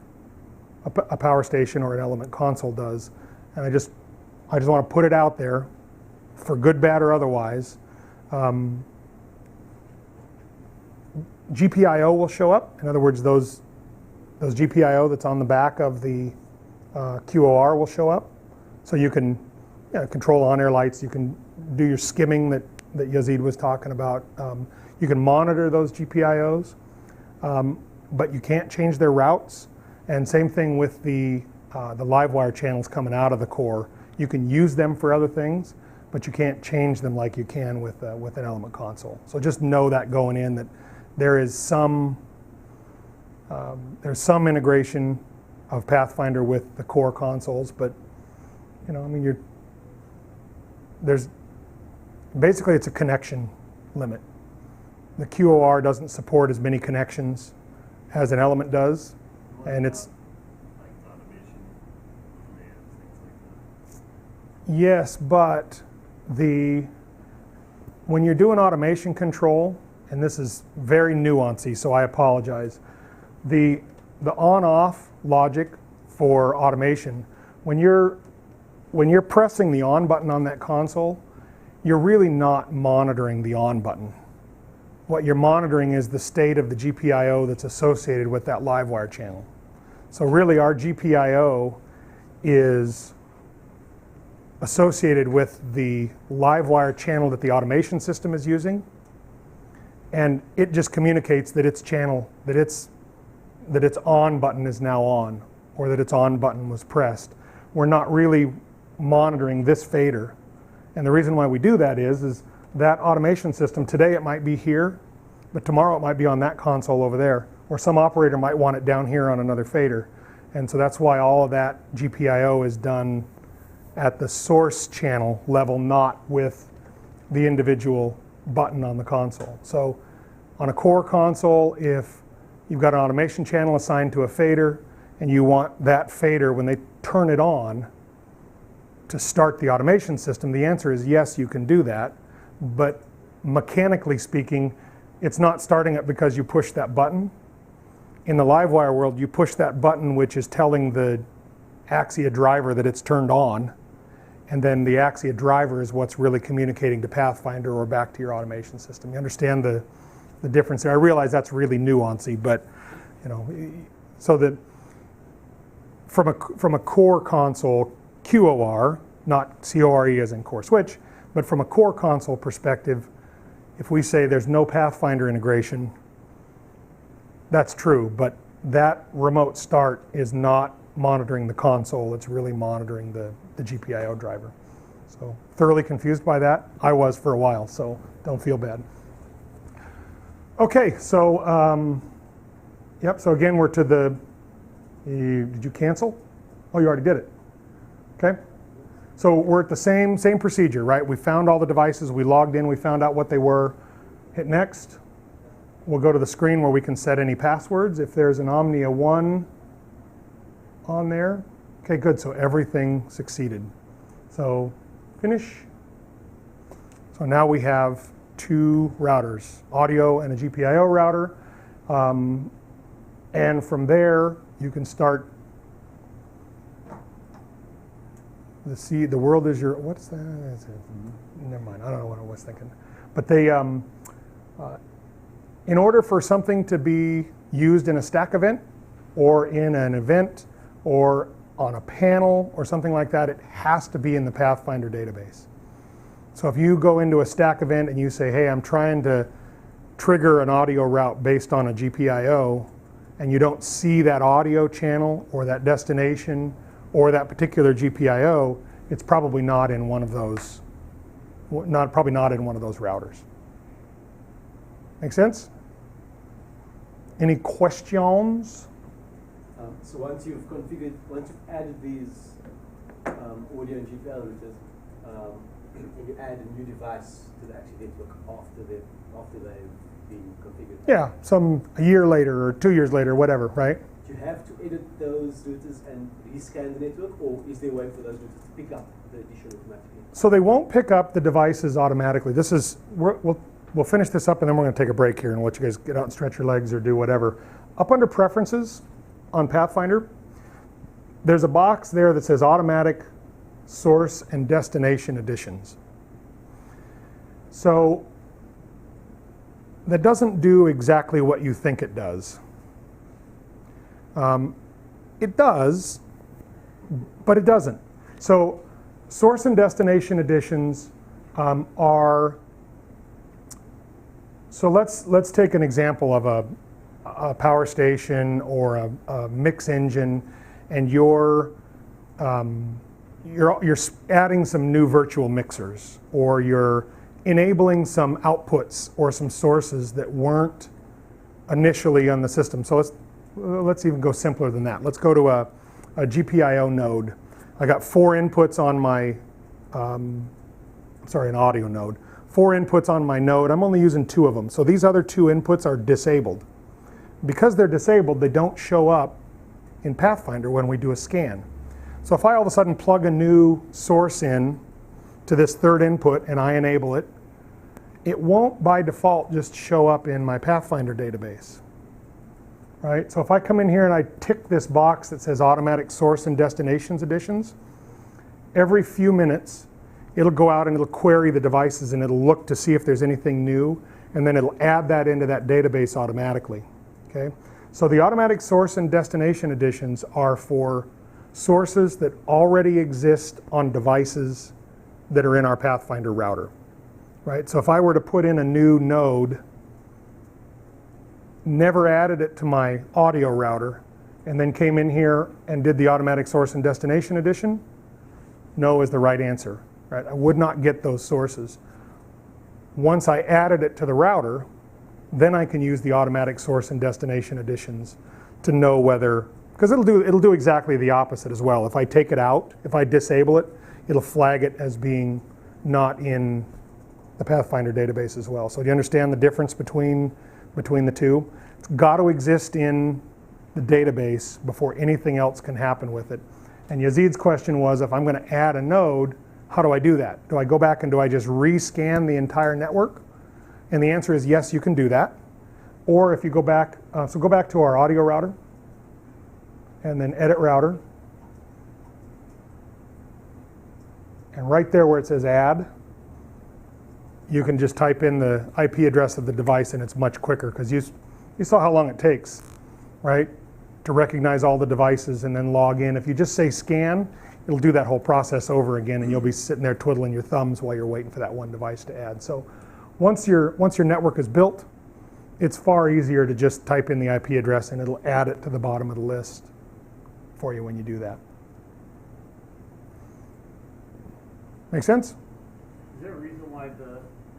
a power station or an Element console does. And I just want to put it out there for good, bad, or otherwise. GPIO will show up. In other words, those GPIO that's on the back of the QOR will show up. So you can control on-air lights. You can do your skimming that Yazid was talking about. You can monitor those GPIOs, but you can't change their routes. And same thing with the Livewire channels coming out of the core. You can use them for other things, but you can't change them like you can with an Element console. So just know that going in, that there is there's some integration of Pathfinder with the core consoles, but I mean, basically it's a connection limit. The QOR doesn't support as many connections as an Element does, and it's like automation commands, things like that. yes, but when you're doing automation control, and this is very nuancy, so I apologize. The on-off logic for automation, when you're pressing the on button on that console, you're really not monitoring the on button. What you're monitoring is the state of the GPIO that's associated with that Livewire channel. So really our GPIO is associated with the Livewire channel that the automation system is using, and it just communicates that its channel, that its on button is now on, or that its on button was pressed. We're not really monitoring this fader. And the reason why we do that is that automation system, today it might be here, but tomorrow it might be on that console over there, or some operator might want it down here on another fader. And so that's why all of that GPIO is done at the source channel level, not with the individual button on the console. So on a core console, if you've got an automation channel assigned to a fader and you want that fader, when they turn it on, to start the automation system, the answer is yes, you can do that. But mechanically speaking, it's not starting it because you push that button. In the Livewire world, you push that button, which is telling the Axia driver that it's turned on. And then the Axia driver is what's really communicating to Pathfinder or back to your automation system. You understand the difference there? I realize that's really nuancy, but so that from a core console QOR, not CORE as in core switch, but from a core console perspective, if we say there's no Pathfinder integration, that's true, but that remote start is not monitoring the console, it's really monitoring the GPIO driver. So thoroughly confused by that? I was for a while, so don't feel bad. Okay, so yep, so again we're to the, did you cancel? Oh, you already did it. Okay, so we're at the same procedure, right? We found all the devices, we logged in, we found out what they were. Hit next. We'll go to the screen where we can set any passwords. If there's an Omnia 1 on there, okay, good, so everything succeeded. So finish. So now we have 2 routers, audio and a GPIO router. And from there, you can start the world is your, what's that? Never mind, I don't know what I was thinking. But they, in order for something to be used in a stack event or in an event or on a panel or something like that, it has to be in the Pathfinder database. So if you go into a stack event and you say, hey, I'm trying to trigger an audio route based on a GPIO, and you don't see that audio channel or that destination or that particular GPIO, it's probably not in one of those, probably not in one of those routers. Make sense? Any questions? So once you've added these audio and GPIO routers, and you add a new device to the actual network after they've been configured. Yeah, a year later or 2 years later, whatever, right? Do you have to edit those routers and rescan the network, or is there a way for those routers to pick up the addition automatically? So they won't pick up the devices automatically. This is, we'll finish this up and then we're going to take a break here and let you guys get out and stretch your legs or do whatever. Up under Preferences on Pathfinder, there's a box there that says Automatic Source and Destination Additions. So that doesn't do exactly what you think it does. It does, but it doesn't. So source and destination additions are, so let's take an example of a power station or a mix engine, and you're adding some new virtual mixers, or you're enabling some outputs or some sources that weren't initially on the system. So let's even go simpler than that. Let's go to a GPIO node. I got 4 inputs on my, an audio node. 4 inputs on my node. I'm only using 2 of them. So these other 2 inputs are disabled. Because they're disabled, they don't show up in Pathfinder when we do a scan. So if I all of a sudden plug a new source in to this 3rd input and I enable it, it won't by default just show up in my Pathfinder database. Right? So if I come in here and I tick this box that says Automatic Source and Destinations Additions, every few minutes it'll go out and it'll query the devices and it'll look to see if there's anything new, and then it'll add that into that database automatically. Okay? So the Automatic Source and Destination Additions are for sources that already exist on devices that are in our Pathfinder router. Right? So if I were to put in a new node, never added it to my audio router, and then came in here and did the Automatic Source and Destination Addition, no is the right answer. Right? I would not get those sources. Once I added it to the router, then I can use the Automatic Source and Destination Additions to know whether, because it'll do exactly the opposite as well. If I take it out, if I disable it, it'll flag it as being not in the Pathfinder database as well. So do you understand the difference between the two? It's got to exist in the database before anything else can happen with it. And Yazid's question was, if I'm going to add a node, how do I do that? Do I go back and do I just rescan the entire network? And the answer is yes, you can do that. Or if you go back, so go back to our audio router, and then edit router. And right there where it says add, you can just type in the IP address of the device, and it's much quicker, because you saw how long it takes, right, to recognize all the devices and then log in. If you just say scan, it'll do that whole process over again, and you'll be sitting there twiddling your thumbs while you're waiting for that one device to add. So once your network is built, it's far easier to just type in the IP address, and it'll add it to the bottom of the list for you when you do that. Make sense? Is there a reason why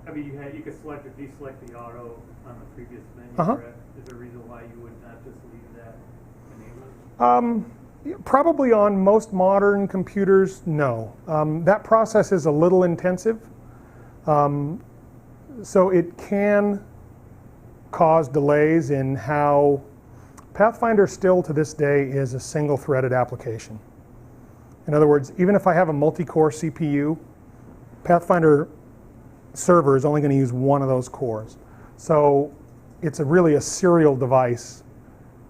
I mean, you could select or deselect the auto on the previous menu, correct? Is there a reason why you would not just leave that enabled? Probably on most modern computers, no. That process is a little intensive. So it can cause delays in how Pathfinder still to this day is a single-threaded application. In other words, even if I have a multi-core CPU, Pathfinder server is only going to use one of those cores. So it's really a serial device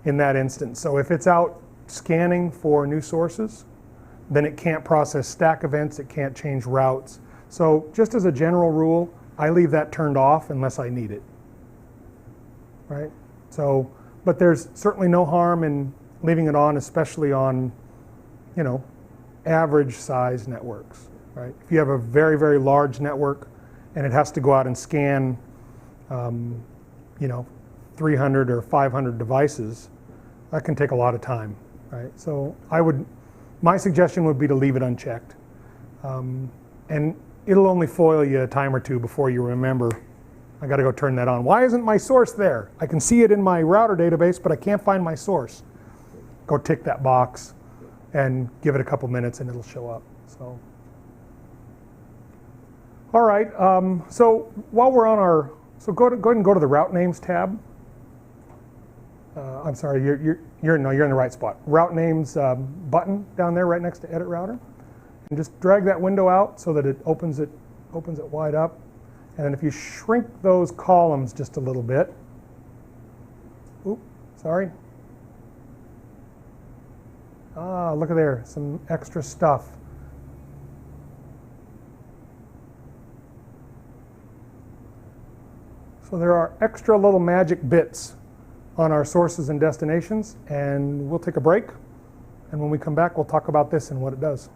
in that instance. So if it's out scanning for new sources, then it can't process stack events, it can't change routes. So just as a general rule, I leave that turned off unless I need it, right? So, but there's certainly no harm in leaving it on, especially on, you know, average size networks, right? If you have a very, very large network and it has to go out and scan, you know, 300 or 500 devices, that can take a lot of time, right? So my suggestion would be to leave it unchecked. And it'll only foil you a time or two before you remember, I gotta go turn that on. Why isn't my source there? I can see it in my router database, but I can't find my source. Go tick that box and give it a couple minutes and it'll show up, so. All right, so while we're on so go ahead and go to the route names tab. I'm sorry, you're in the right spot. Route names button down there right next to edit router. And just drag that window out so that it opens it wide up. And then if you shrink those columns just a little bit, sorry. Look at there, some extra stuff. So there are extra little magic bits on our sources and destinations, and we'll take a break. And when we come back, we'll talk about this and what it does.